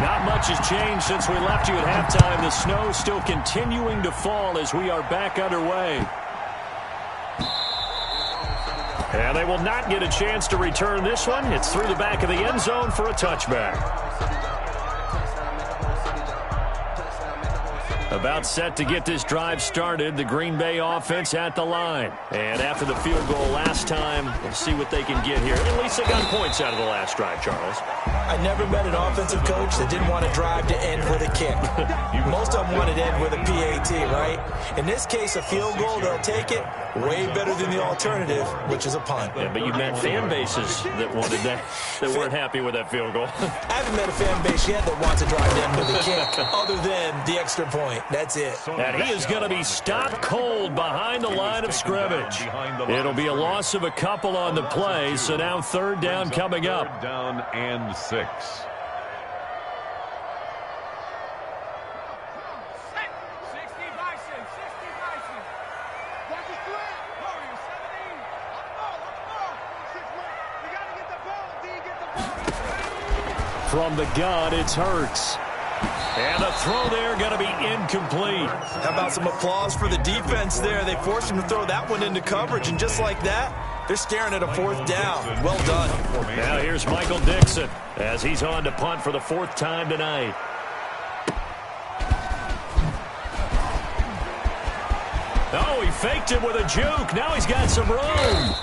not much has changed since we left you at halftime. The snow still continuing to fall as we are back underway. And they will not get a chance to return this one. It's through the back of the end zone for a touchback. About set to get this drive started, the Green Bay offense at the line. And after the field goal last time, we'll see what they can get here. At least they got points out of the last drive, Charles. I never met an offensive coach that didn't want to drive to end with a kick. Most of them wanted to end with a PAT, right? In this case, a field goal, they'll take it. Way better than the alternative, which is a punt. Yeah, but you've met fan bases that wanted that weren't happy with that field goal. I haven't met a fan base yet that wants to drive to end with a kick, other than the extra point. That's it. And he is going to be stopped cold behind the line of scrimmage. It'll be a loss of a couple on the play, so now 3rd down coming up. 3rd down and 6. From the gun, it's Hurts. And the throw there going to be incomplete. How about some applause for the defense there? They forced him to throw that one into coverage, and just like that, they're staring at a 4th down. Well done. Now here's Michael Dixon as he's on to punt for the 4th time tonight. Oh, he faked him with a juke. Now he's got some room.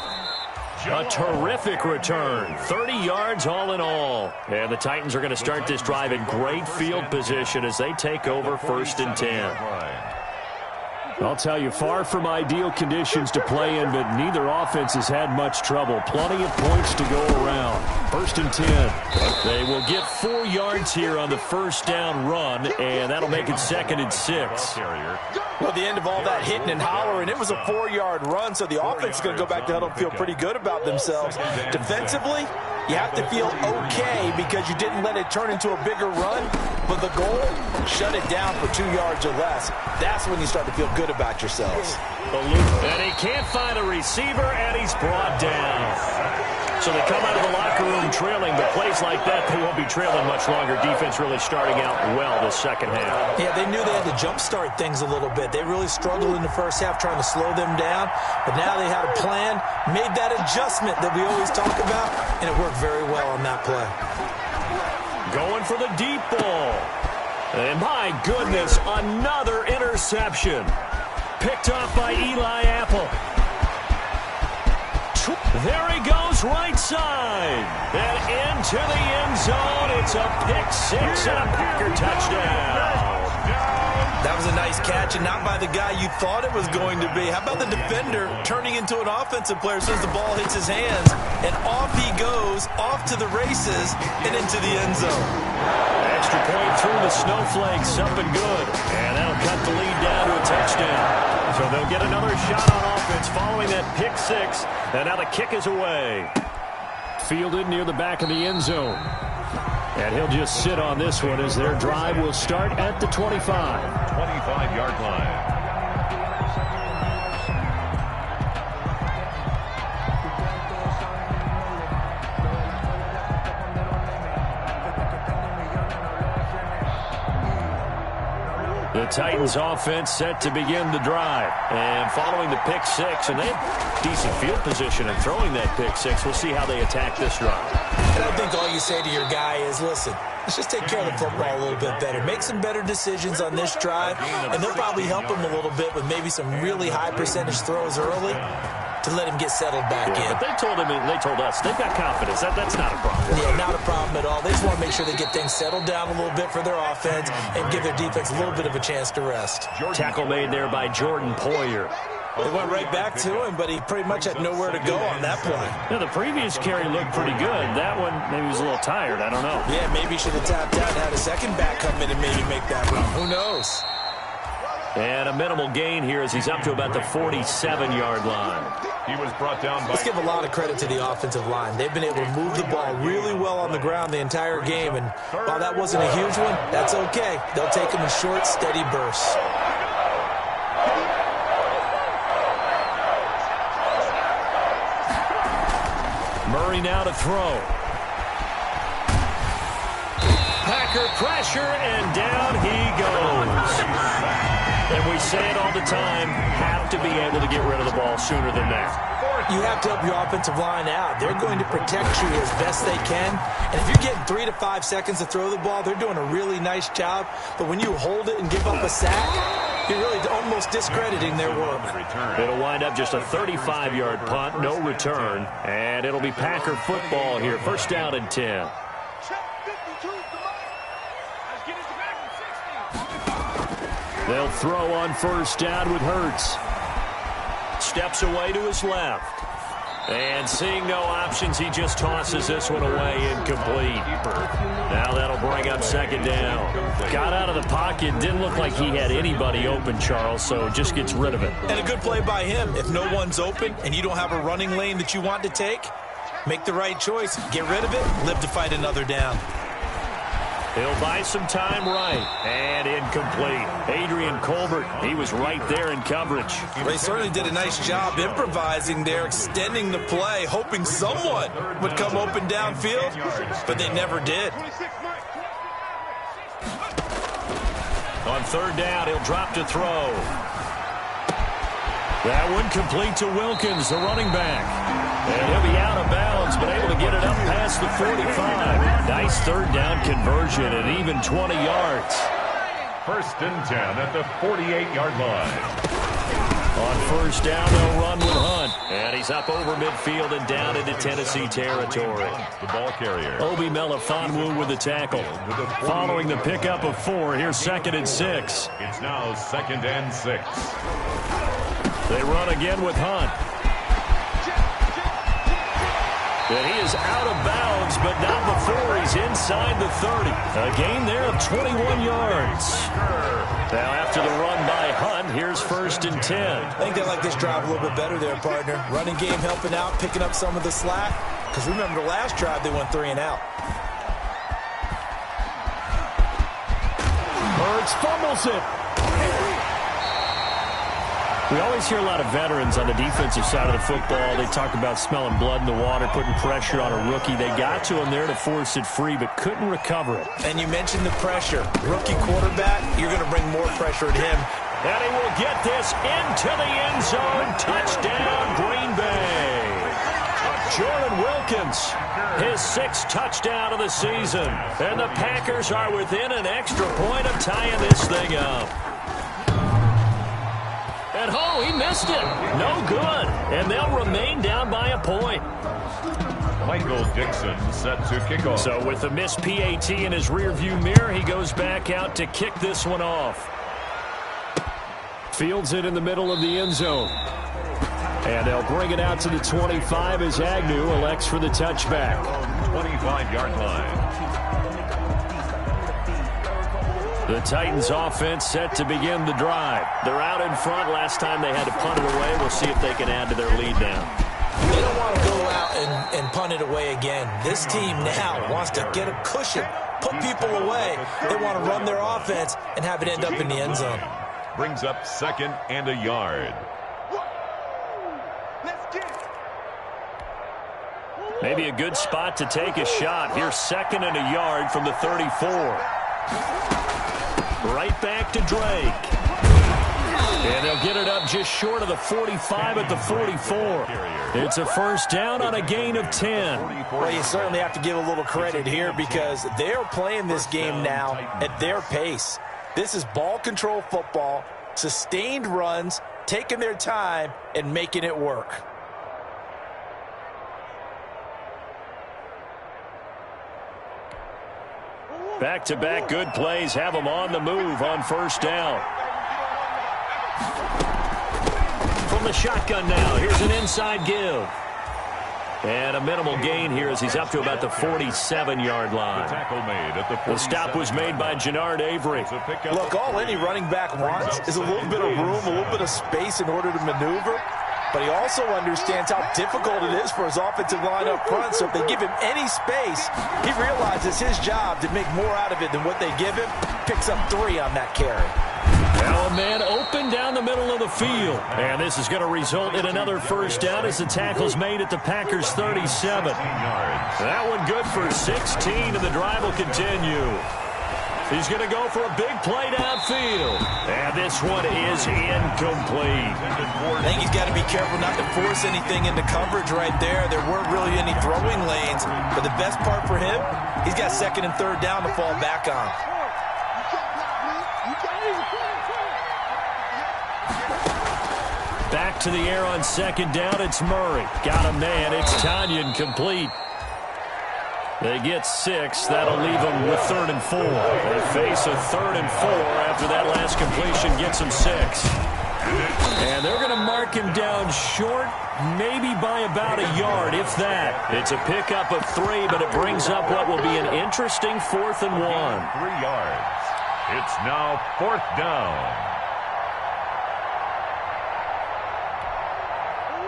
A terrific return. 30 yards all in all. And the Titans are going to start this drive in great field position as they take over 1st and 10. I'll tell you, far from ideal conditions to play in, but neither offense has had much trouble. Plenty of points to go around. 1st and 10. They will get 4 yards here on the first down run, and that'll make it 2nd and 6. Well, at the end of all that hitting and hollering, it was a 4-yard run, so the offense is going to go back to huddle and feel pretty good about themselves. Defensively, you have to feel okay because you didn't let it turn into a bigger run, but the goal, shut it down for 2 yards or less. That's when you start to feel good about yourselves. And he can't find a receiver, and he's brought down. So they come out of the locker room trailing, but plays like that, they won't be trailing much longer. Defense really starting out well this second half. Yeah, they knew they had to jumpstart things a little bit. They really struggled in the first half trying to slow them down, but now they had a plan, made that adjustment that we always talk about, and it worked very well on that play. Going for the deep ball. And my goodness, another interception. Picked off by Eli Apple. There he goes, right side. And into the end zone. It's a pick six and a Packer touchdown. That was a nice catch, and not by the guy you thought it was going to be. How about the defender turning into an offensive player as soon as the ball hits his hands, and off he goes, off to the races, and into the end zone. Extra point through the snowflakes, up and good. And that'll cut the lead down to a touchdown. So they'll get another shot on offense following that pick six, and now the kick is away. Fielded near the back of the end zone. And he'll just sit on this one as their drive will start at the 25. 25-yard line. The Titans offense set to begin the drive. And following the pick six, and they have decent field position in throwing that pick six. We'll see how they attack this drive. And I think all you say to your guy is, listen, let's just take care of the football a little bit better. Make some better decisions on this drive, and they'll probably help him a little bit with maybe some really high percentage throws early to let him get settled back in. But they told us they've got confidence. That's not a problem. Yeah, not a problem at all. They just want to make sure they get things settled down a little bit for their offense and give their defense a little bit of a chance to rest. Tackle made there by Jordan Poyer. They went right back to him, but he pretty much had nowhere to go on that play. Yeah, the previous carry looked pretty good. That one, maybe he was a little tired. I don't know. Yeah, maybe he should have tapped out and had a second back come in and maybe make that run. Who knows? And a minimal gain here as he's up to about the 47-yard line. He was brought down by... Let's give a lot of credit to the offensive line. They've been able to move the ball really well on the ground the entire game, and while that wasn't a huge one, that's okay. They'll take them in short, steady bursts. Murray now to throw. Packer pressure, and down he goes. And we say it all the time, have to be able to get rid of the ball sooner than that. You have to help your offensive line out. They're going to protect you as best they can. And if you're getting 3 to 5 seconds to throw the ball, they're doing a really nice job. But when you hold it and give up a sack, you're really almost discrediting their work. It'll wind up just a 35-yard punt, no return. And it'll be Packer football here. First down and 10. They'll throw on first down with Hurts. Steps away to his left. And seeing no options, he just tosses this one away incomplete. Now that'll bring up second down. Got out of the pocket. Didn't look like he had anybody open, Charles, so just gets rid of it. And a good play by him. If no one's open and you don't have a running lane that you want to take, make the right choice. Get rid of it. Live to fight another down. He'll buy some time right. And incomplete. Adrian Colbert, he was right there in coverage. They certainly did a nice job improvising there, extending the play, hoping someone would come open downfield, but they never did. On third down, he'll drop to throw. That one complete to Wilkins, the running back. And he'll be out of bounds, but able to get it up past the 45. Nice third down conversion and even 20 yards. First and 10 at the 48-yard line. On first down, they'll run with Hunt. And he's up over midfield and down into Tennessee territory. The ball carrier. Obi Melifonwu with the tackle. Following the pickup of 4, here's 2nd and 6. It's now 2nd and 6. They run again with Hunt. And he is out of bounds, but not before he's inside the 30. A gain there of 21 yards. Now after the run by Hunt, here's 1st and 10. I think they like this drive a little bit better there, partner. Running game helping out, picking up some of the slack. Because remember the last drive, they went 3 and out. Hurts fumbles it. We always hear a lot of veterans on the defensive side of the football. They talk about smelling blood in the water, putting pressure on a rookie. They got to him there to force it free, but couldn't recover it. And you mentioned the pressure. Rookie quarterback, you're going to bring more pressure at him. And he will get this into the end zone. Touchdown, Green Bay. Jordan Wilkins, his 6th touchdown of the season. And the Packers are within an extra point of tying this thing up. And oh, he missed it. No good. And they'll remain down by a point. Michael Dixon set to kick off. So with the missed PAT in his rearview mirror, he goes back out to kick this one off. Fields it in the middle of the end zone. And they'll bring it out to the 25 as Agnew elects for the touchback. 25-yard line. The Titans offense set to begin the drive. They're out in front. Last time they had to punt it away. We'll see if they can add to their lead now. They don't want to go out and punt it away again. This team now wants to get a cushion, put people away. They want to run their offense and have it end up in the end zone. Brings up 2nd and a yard. Maybe a good spot to take a shot. Here's 2nd and a yard from the 34. Right back to Drake. And they'll get it up just short of the 45 at the 44. It's a first down on a gain of 10. Well, you certainly have to give a little credit here because they're playing this game now at their pace. This is ball control football, sustained runs, taking their time and making it work. Back-to-back good plays have them on the move on first down. From the shotgun now, here's an inside give. And a minimal gain here as he's up to about the 47-yard line. The stop was made by Jannard Avery. Look, all any running back wants is a little bit of room, a little bit of space in order to maneuver. But he also understands how difficult it is for his offensive line up front. So if they give him any space, he realizes his job to make more out of it than what they give him. Picks up 3 on that carry. Now a man open down the middle of the field. And this is going to result in another first down as the tackle's made at the Packers' 37. That one good for 16, and the drive will continue. He's going to go for a big play downfield. And this one is incomplete. I think he's got to be careful not to force anything into coverage right there. There weren't really any throwing lanes. But the best part for him, he's got 2nd and 3rd down to fall back on. Back to the air on 2nd down. It's Murray. Got a man. It's Tanyan complete. They get 6. That'll leave them with 3rd and 4. They face a 3rd and 4 after that last completion gets them 6. And they're going to mark him down short, maybe by about a yard, if that. It's a pickup of 3, but it brings up what will be an interesting 4th and 1. 3 yards. It's now 4th down.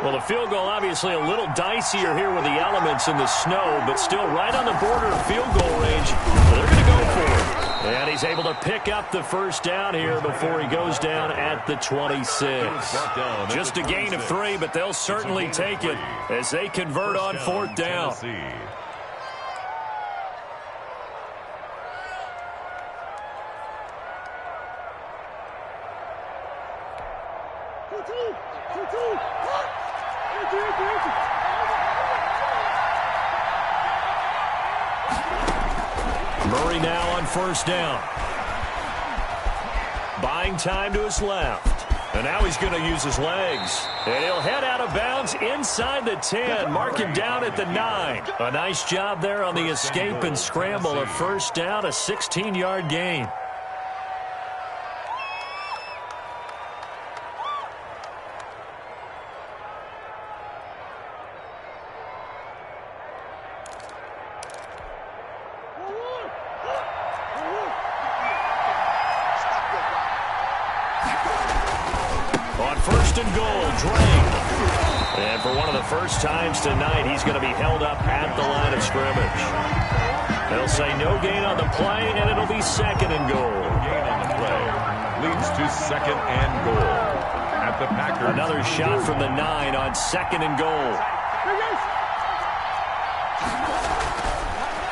Well, the field goal obviously a little dicier here with the elements in the snow, but still right on the border of field goal range. So they're going to go for it. And he's able to pick up the first down here before he goes down at the 26. Just a gain of 3, but they'll certainly take it as they convert on 4th down. Murray now on first down. Buying time to his left. And now he's going to use his legs. And he'll head out of bounds inside the 10. Mark him down at the 9. A nice job there on the escape and scramble. A first down, a 16-yard gain. And for one of the first times tonight, he's going to be held up at the line of scrimmage. They'll say no gain on the play, and it'll be second and goal. Gain on the play leads to second and goal at the Packers. Another shot from the 9 on second and goal.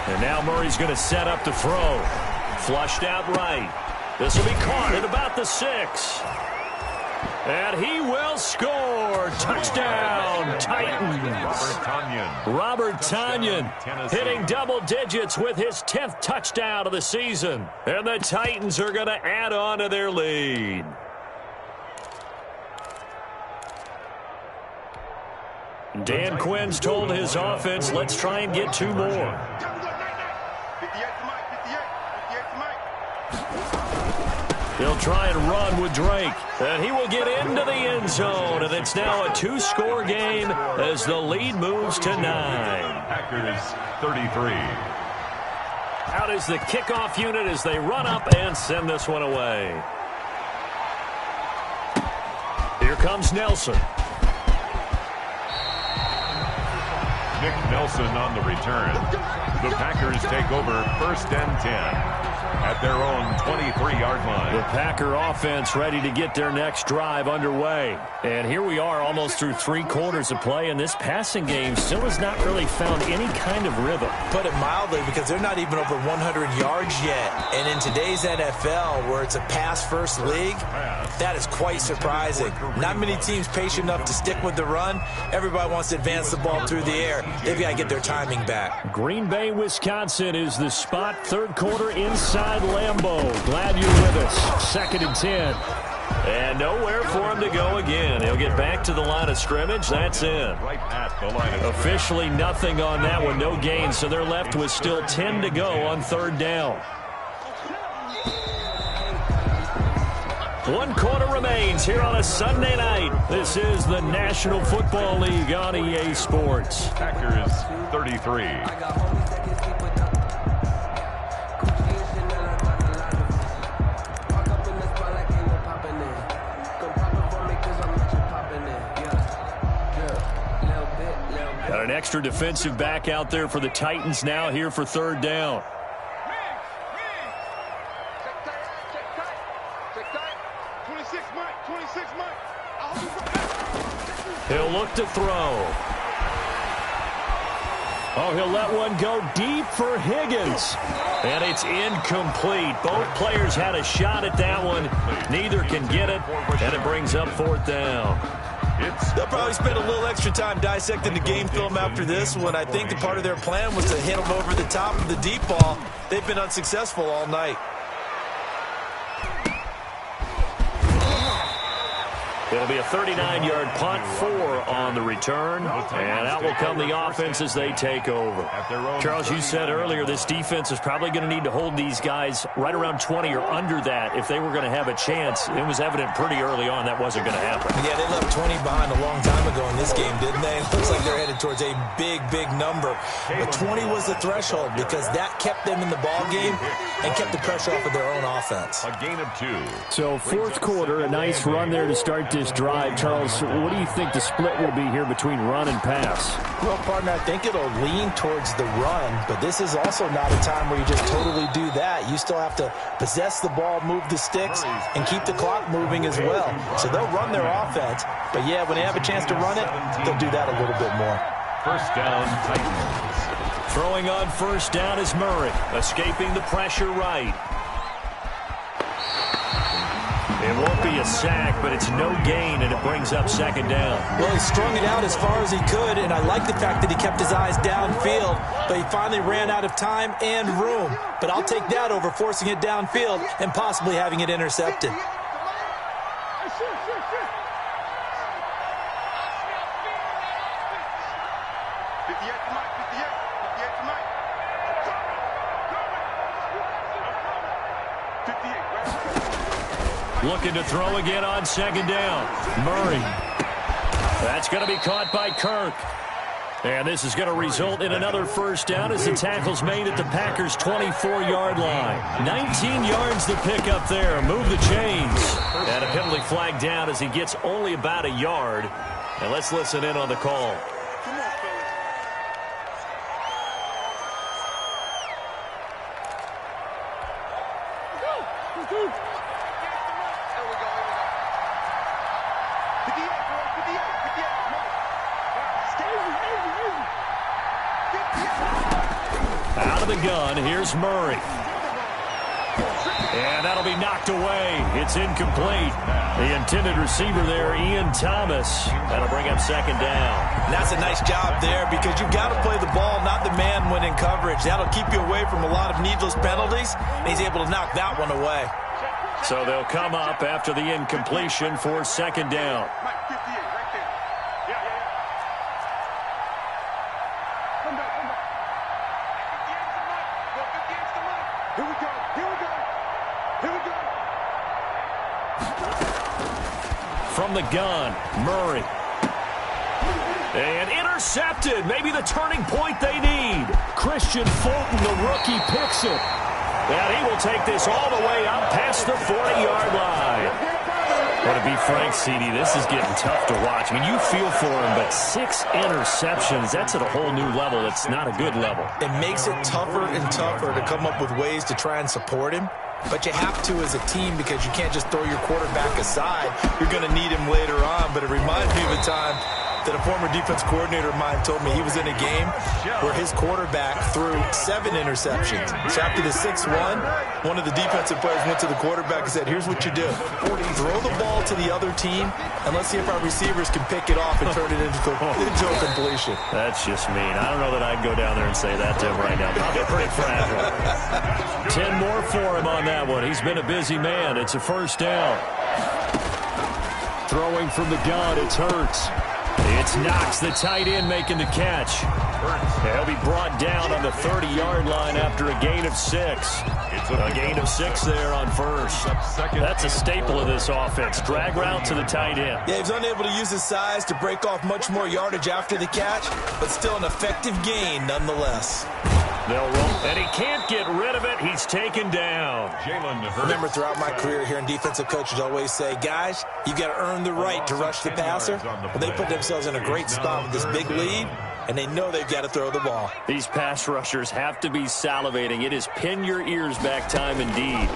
And now Murray's going to set up to throw. Flushed out right. This will be caught at about the 6. And he will score. Touchdown, Titans. Robert Tonyan hitting double digits with his 10th touchdown of the season. And the Titans are going to add on to their lead. Dan Quinn's told his offense, let's try and get 2 more. He'll try and run with Drake. And he will get into the end zone. And it's now a 2-score game as the lead moves to 9. Packers 33. Out is the kickoff unit as they run up and send this one away. Here comes Nelson. Nick Nelson on the return. The Packers take over first and 10. At their own 23-yard line. The Packer offense ready to get their next drive underway. And here we are almost through 3 quarters of play, and this passing game still has not really found any kind of rhythm. Put it mildly, because they're not even over 100 yards yet. And in today's NFL, where it's a pass-first league, that is quite surprising. Not many teams patient enough to stick with the run. Everybody wants to advance the ball through the air. They've got to get their timing back. Green Bay, Wisconsin is the spot. 3rd quarter inside Lambeau. Glad you're with us. 2nd and 10. And nowhere for him to go again. He'll get back to the line of scrimmage. That's in. Right at the line of officially nothing on that one. No gain. So they're left with still 10 to go on 3rd down. 1 quarter remains here on a Sunday night. This is the National Football League on EA Sports. Packers 33. Got an extra defensive back out there for the Titans now here for 3rd down. He'll look to throw. Oh, he'll let one go deep for Higgins. And it's incomplete. Both players had a shot at that one. Neither can get it, and it brings up 4th down. They'll probably spend a little extra time dissecting the game film after this one. I think the part of their plan was to hit them over the top of the deep ball. They've been unsuccessful all night. It'll be a 39-yard punt, 4 on the return, and out will come the offense as they take over. Charles, you said earlier this defense is probably going to need to hold these guys right around 20 or under that if they were going to have a chance. It was evident pretty early on that wasn't going to happen. Yeah, they left 20 behind a long time ago in this game, didn't they? It looks like they're headed towards a big, big number. But 20 was the threshold because that kept them in the ball game and kept the pressure off of their own offense. A gain of 2. So 4th quarter, a nice run there to start this drive. Charles, what do you think the split will be here between run and pass? Well, partner, I think it'll lean towards the run, but this is also not a time where you just totally do that. You still have to possess the ball, move the sticks, and keep the clock moving as well. So they'll run their offense, but yeah, when they have a chance to run it, they'll do that a little bit more. First down, Titans. Throwing on 1st down is Murray, escaping the pressure right. It won't be a sack, but it's no gain, and it brings up 2nd down. Well, he strung it out as far as he could, and I like the fact that he kept his eyes downfield, but he finally ran out of time and room. But I'll take that over forcing it downfield and possibly having it intercepted. Looking to throw again on second down. Murray. That's going to be caught by Kirk. And this is going to result in another first down as the tackle's made at the Packers' 24-yard line. 19 yards to pick up there. Move the chains. And a penalty flag down as he gets only about a yard. And let's listen in on the call. Out of the gun, here's Murray. And that'll be knocked away. It's incomplete. The intended receiver there, Ian Thomas. That'll bring up second down. And that's a nice job there because you've got to play the ball, not the man when in coverage. That'll keep you away from a lot of needless penalties, and he's able to knock that one away. So they'll come up after the incompletion for second down. From the gun, Murray. And intercepted. Maybe the turning point they need. Christian Fulton, the rookie, picks it. And he will take this all the way up past the 40-yard line. But to be frank, CD, this is getting tough to watch. I mean, you feel for him, but 6 interceptions, that's at a whole new level. It's not a good level. It makes it tougher and tougher to come up with ways to try and support him. But you have to as a team because you can't just throw your quarterback aside. You're going to need him later on. But it reminds me of a time that a former defense coordinator of mine told me he was in a game where his quarterback threw 7 interceptions. So after the 6th one of the defensive players went to the quarterback and said, here's what you do. Throw the ball to the other team, and let's see if our receivers can pick it off and turn it into a completion. That's just mean. I don't know that I'd go down there and say that to him right now. Probably pretty fragile. 10 more for him on that one. He's been a busy man. It's a first down. Throwing from the gun, it's Hurts. It's Knox, the tight end, making the catch. He'll be brought down on the 30-yard line after a gain of 6. A gain of 6 there on first. That's a staple of this offense. Drag route to the tight end. Yeah, he's unable to use his size to break off much more yardage after the catch, but still an effective gain nonetheless. They'll roll, and he can't get rid of it. He's taken down. Remember, throughout my career here, defensive coaches always say, guys, you got to earn the right to rush the passer. But they put themselves in a great spot with this big lead, and they know they've got to throw the ball. These pass rushers have to be salivating. It is pin your ears back time indeed.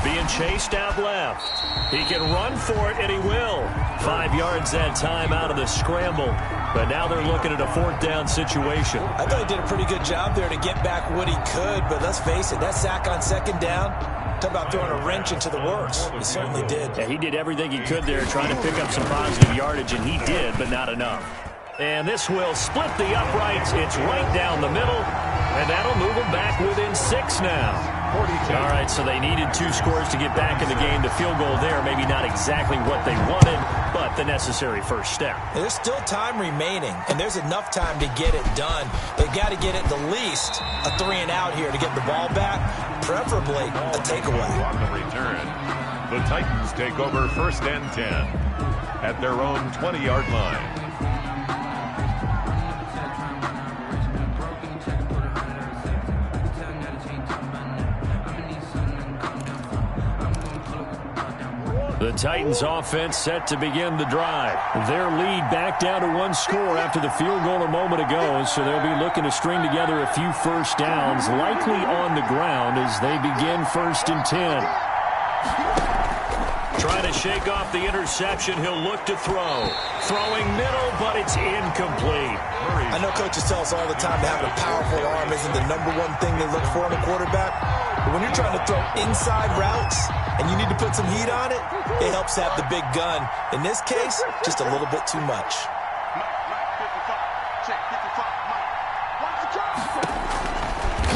Being chased out left. He can run for it, and he will. 5 yards that time out of the scramble. But now they're looking at a 4th down situation. I thought he did a pretty good job there to get back what he could, but let's face it, that sack on 2nd down, talk about throwing a wrench into the works. He certainly did. Yeah, he did everything he could there trying to pick up some positive yardage, and he did, but not enough. And this will split the uprights. It's right down the middle, and that'll move them back within 6 now. All right, so they needed 2 scores to get back in the game. The field goal there, maybe not exactly what they wanted, but the necessary first step. There's still time remaining, and there's enough time to get it done. They've got to get at the least a 3 and out here to get the ball back, preferably a takeaway. On the return, the Titans take over 1st and 10 at their own 20-yard line. The Titans offense set to begin the drive. Their lead back down to 1 score after the field goal a moment ago, so they'll be looking to string together a few first downs, likely on the ground as they begin 1st and 10. Trying to shake off the interception, he'll look to throw. Throwing middle, but it's incomplete. I know coaches tell us all the time that having a powerful arm isn't the #1 thing they look for in a quarterback. But when you're trying to throw inside routes and you need to put some heat on it, it helps to have the big gun. In this case, just a little bit too much.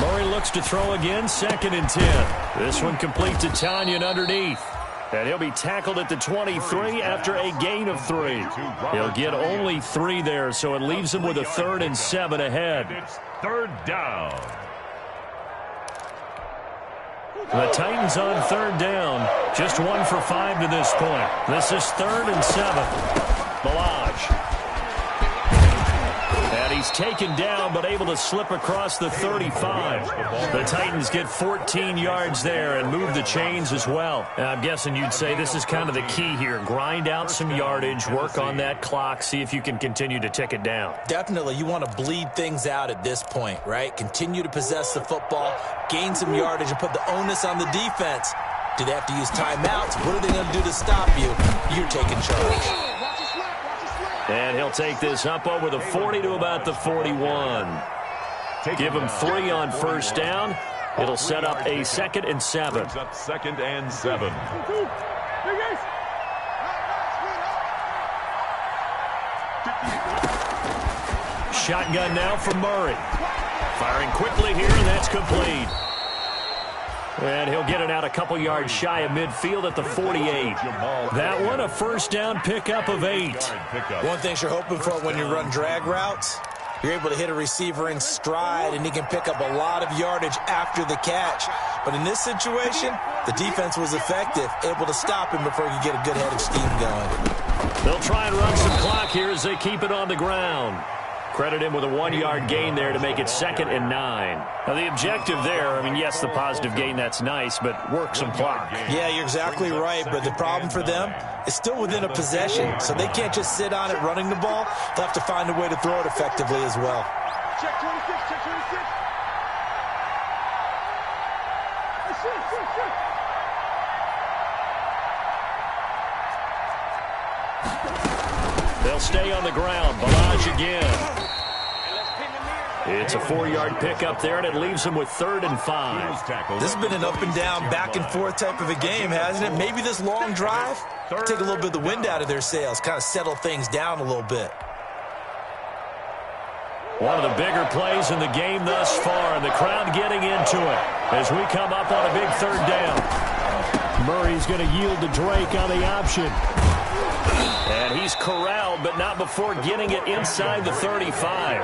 Murray looks to throw again, 2nd and 10. This one complete to Tanyan underneath. And he'll be tackled at the 23 after a gain of 3. He'll get only 3 there, so it leaves him with a 3rd and 7 ahead. It's 3rd down. The Titans on 3rd down. Just 1 for 5 to this point. This is 3rd and 7. Balaj. And he's taken down, but able to slip across the 35. The Titans get 14 yards there and move the chains as well. And I'm guessing you'd say this is kind of the key here. Grind out some yardage, work on that clock, see if you can continue to tick it down. Definitely. You want to bleed things out at this point, right? Continue to possess the football, gain some yardage, and put the onus on the defense. Do they have to use timeouts? What are they going to do to stop you? You're taking charge. And he'll take this up over the 40 to about the 41. Give him 3 on 1st down. It'll set up a 2nd and 7. Up 2nd and 7. Shotgun now from Murray. Firing quickly here, and that's complete. And he'll get it out a couple yards shy of midfield at the 48. That one, a 1st down pickup of 8. One thing you're hoping for when you run drag routes, you're able to hit a receiver in stride, and he can pick up a lot of yardage after the catch. But in this situation, the defense was effective, able to stop him before he could get a good head of steam going. They'll try and run some clock here as they keep it on the ground. Credit him with a 1-yard gain there to make it 2nd and 9. Now, the objective there, I mean, yes, the positive gain, that's nice, but work some clock. Yeah, you're exactly right, but the problem for them is still within a possession, so they can't just sit on it running the ball. They'll have to find a way to throw it effectively as well. Check 26, check 26. They'll stay on the ground. Balaj again. It's a 4-yard pickup there, and it leaves them with 3rd and 5. This has been an up-and-down, back-and-forth type of a game, hasn't it? Maybe this long drive, take a little bit of the wind out of their sails, kind of settle things down a little bit. One of the bigger plays in the game thus far, and the crowd getting into it as we come up on a big 3rd down. Murray's going to yield to Drake on the option. And he's corralled, but not before getting it inside the 35.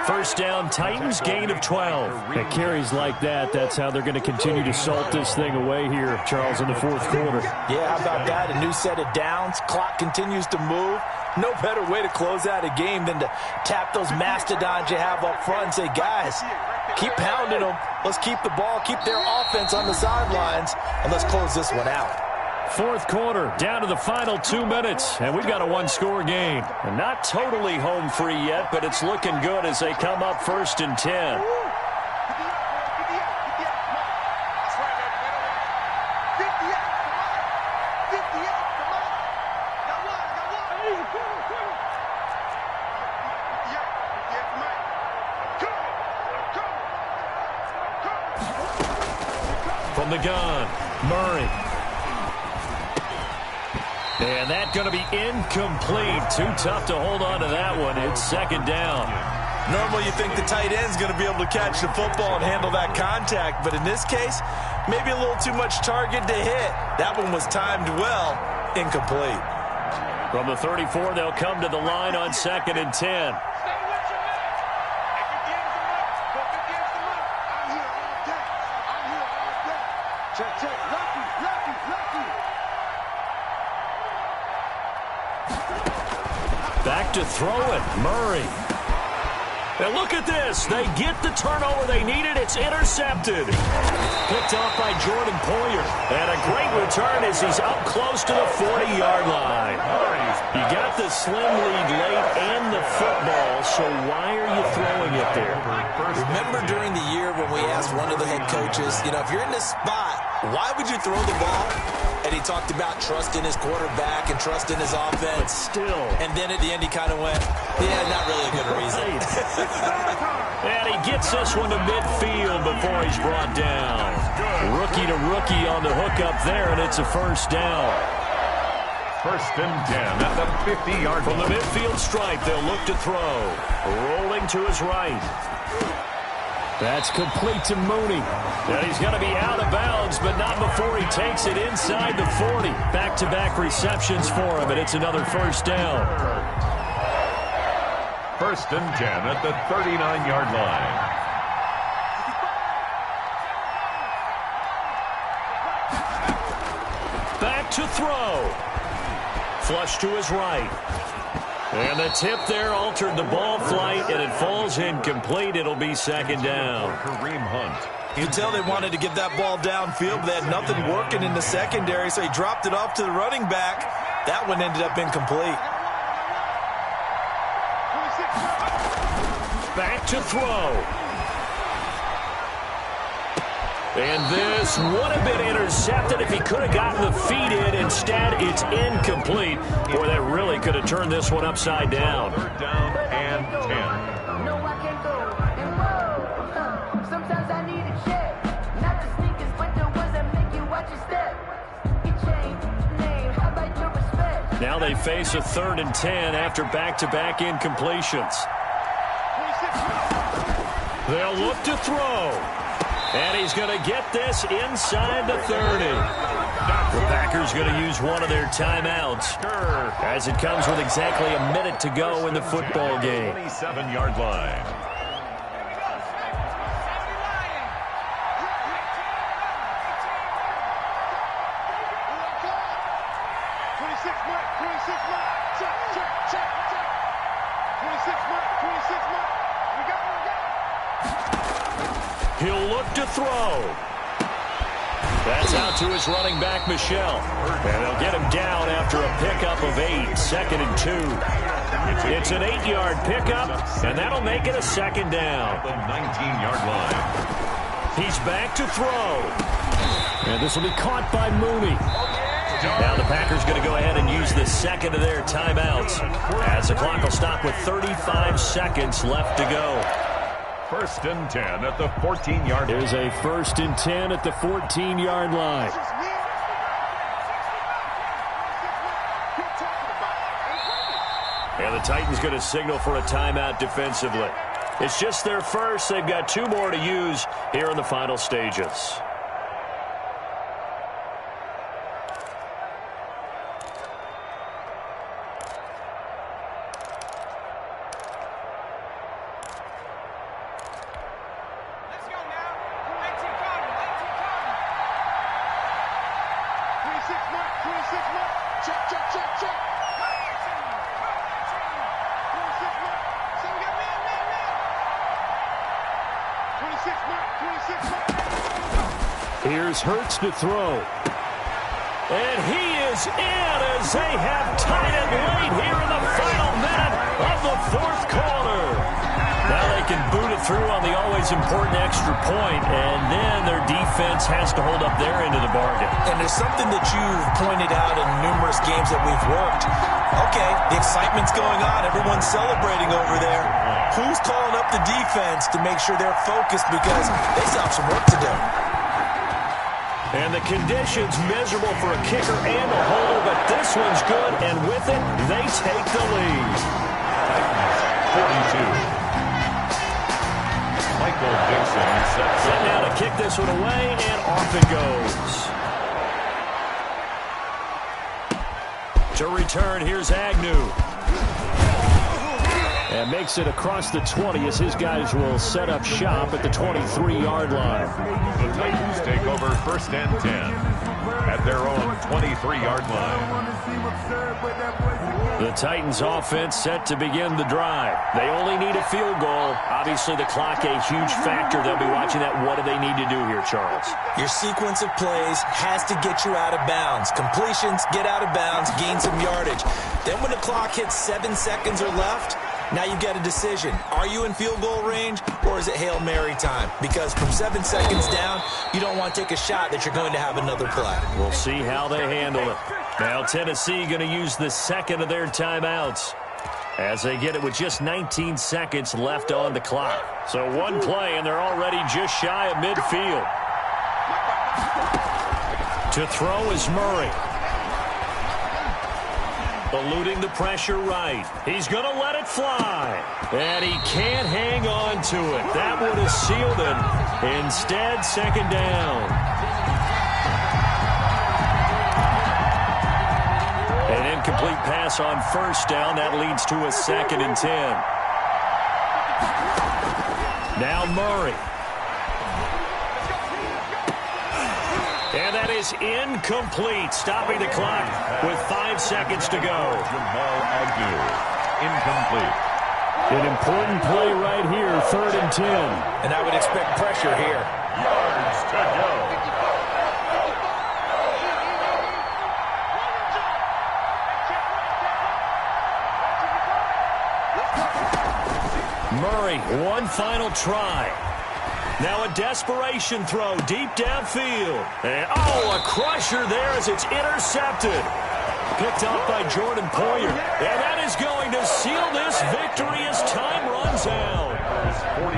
1st down, Titans, gain of 12. At carries like that, that's how they're going to continue to salt this thing away here, Charles, in the 4th quarter. Yeah, how about that? A new set of downs. Clock continues to move. No better way to close out a game than to tap those mastodons you have up front and say, guys, keep pounding them. Let's keep the ball, keep their offense on the sidelines, and let's close this one out. 4th quarter, down to the final 2 minutes, and we've got a 1-score game. And not totally home free yet, but it's looking good as they come up 1st and 10. From the gun, Murray. And that's going to be incomplete. Too tough to hold on to that one. It's 2nd down. Normally you think the tight end's going to be able to catch the football and handle that contact, but in this case, maybe a little too much target to hit. That one was timed well. Incomplete. From the 34, they'll come to the line on 2nd and 10. Back to throw it, Murray. And look at this. They get the turnover they needed. It's intercepted. Picked off by Jordan Poyer. And a great return as he's up close to the 40-yard line. You got the slim lead late and the football, so why are you throwing it there? Remember during the year when we asked one of the head coaches, you know, if you're in this spot, why would you throw the ball? And he talked about trusting his quarterback and trusting his offense. But still. And then at the end he kind of went, yeah, not really a good reason. And he gets this one to midfield before he's brought down. Rookie to rookie on the hook up there, and it's a 1st down. 1st and 10 at the 50-yard line. From the midfield stripe, they'll look to throw. Rolling to his right. That's complete to Mooney. And he's going to be out of bounds, but not before he takes it inside the 40. Back-to-back receptions for him, and it's another first down. 1st and 10 at the 39-yard line. Back to throw. Flush to his right. And the tip there altered the ball flight, and it falls incomplete. It'll be 2nd down. Kareem Hunt. You can tell they wanted to get that ball downfield, but they had nothing working in the secondary, so he dropped it off to the running back. That one ended up incomplete. Back to throw. And this would have been intercepted if he could have gotten the feet in. Instead, it's incomplete. Boy, that really could have turned this one upside down. 3rd down and 10. No, I can't go. And whoa, sometimes I need a check. Not the sneakers, but the ones that make you watch your step. You change name, how about your respect? Now they face a 3rd and 10 after back-to-back incompletions. They'll look to throw. And he's going to get this inside the 30. The Packers going to use one of their timeouts as it comes with exactly a minute to go in the football game. 27-yard line. He'll look to throw. That's out to his running back, Michelle. And they'll get him down after a pickup of 8, 2nd and 2. It's an 8-yard pickup, and that'll make it a 2nd down. The 19-yard line. He's back to throw. And this will be caught by Mooney. Now the Packers going to go ahead and use the 2nd of their timeouts as the clock will stop with 35 seconds left to go. 1st and 10 at the 14-yard line. There's a 1st and 10 at the 14-yard line. And the Titans going to signal for a timeout defensively. It's just their first. They've got 2 more to use here in the final stages. Here's Hurts to throw. And he is in as they have tied it late here in the final minute of the 4th quarter. Now they can boot it through on the always important extra point, and then their defense has to hold up their end of the bargain. And there's something that you've pointed out in numerous games that we've worked. Okay, the excitement's going on. Everyone's celebrating over there. Who's calling up the defense to make sure they're focused because they still have some work to do? And the conditions miserable for a kicker and a holder, but this one's good, and with it, they take the lead. 42. Michael Dixon set now to kick this one away, and off it goes. To return, here's Agnew. And makes it across the 20 as his guys will set up shop at the 23-yard line. The Titans take over 1st and 10 at their own 23-yard line. The Titans offense set to begin the drive. They only need a field goal. Obviously, the clock a huge factor. They'll be watching that. What do they need to do here, Charles? Your sequence of plays has to get you out of bounds. Completions, get out of bounds, gain some yardage. Then when the clock hits 7 seconds or left, now you've got a decision. Are you in field goal range, or is it Hail Mary time? Because from 7 seconds down, you don't want to take a shot that you're going to have another play. We'll see how they handle it. Now Tennessee going to use the 2nd of their timeouts as they get it with just 19 seconds left on the clock. So one play, and they're already just shy of midfield. To throw is Murray. Eluding the pressure right. He's going to let it fly. And he can't hang on to it. That would have sealed it. Instead, second down. An incomplete pass on first down. That leads to a 2nd and 10. Now Murray. And that is incomplete, stopping the clock with 5 seconds to go. Jamal Agnew, incomplete. An important play right here, 3rd and 10. And I would expect pressure here. Yards to go. Murray, one final try. Now a desperation throw deep downfield. And, a crusher there as it's intercepted. Picked up by Jordan Poyer. And that is going to seal this victory as time runs out. 43.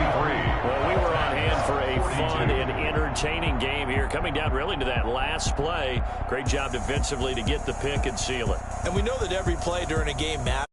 Well, we were on hand for a fun and entertaining game here. Coming down really to that last play. Great job defensively to get the pick and seal it. And we know that every play during a game matters.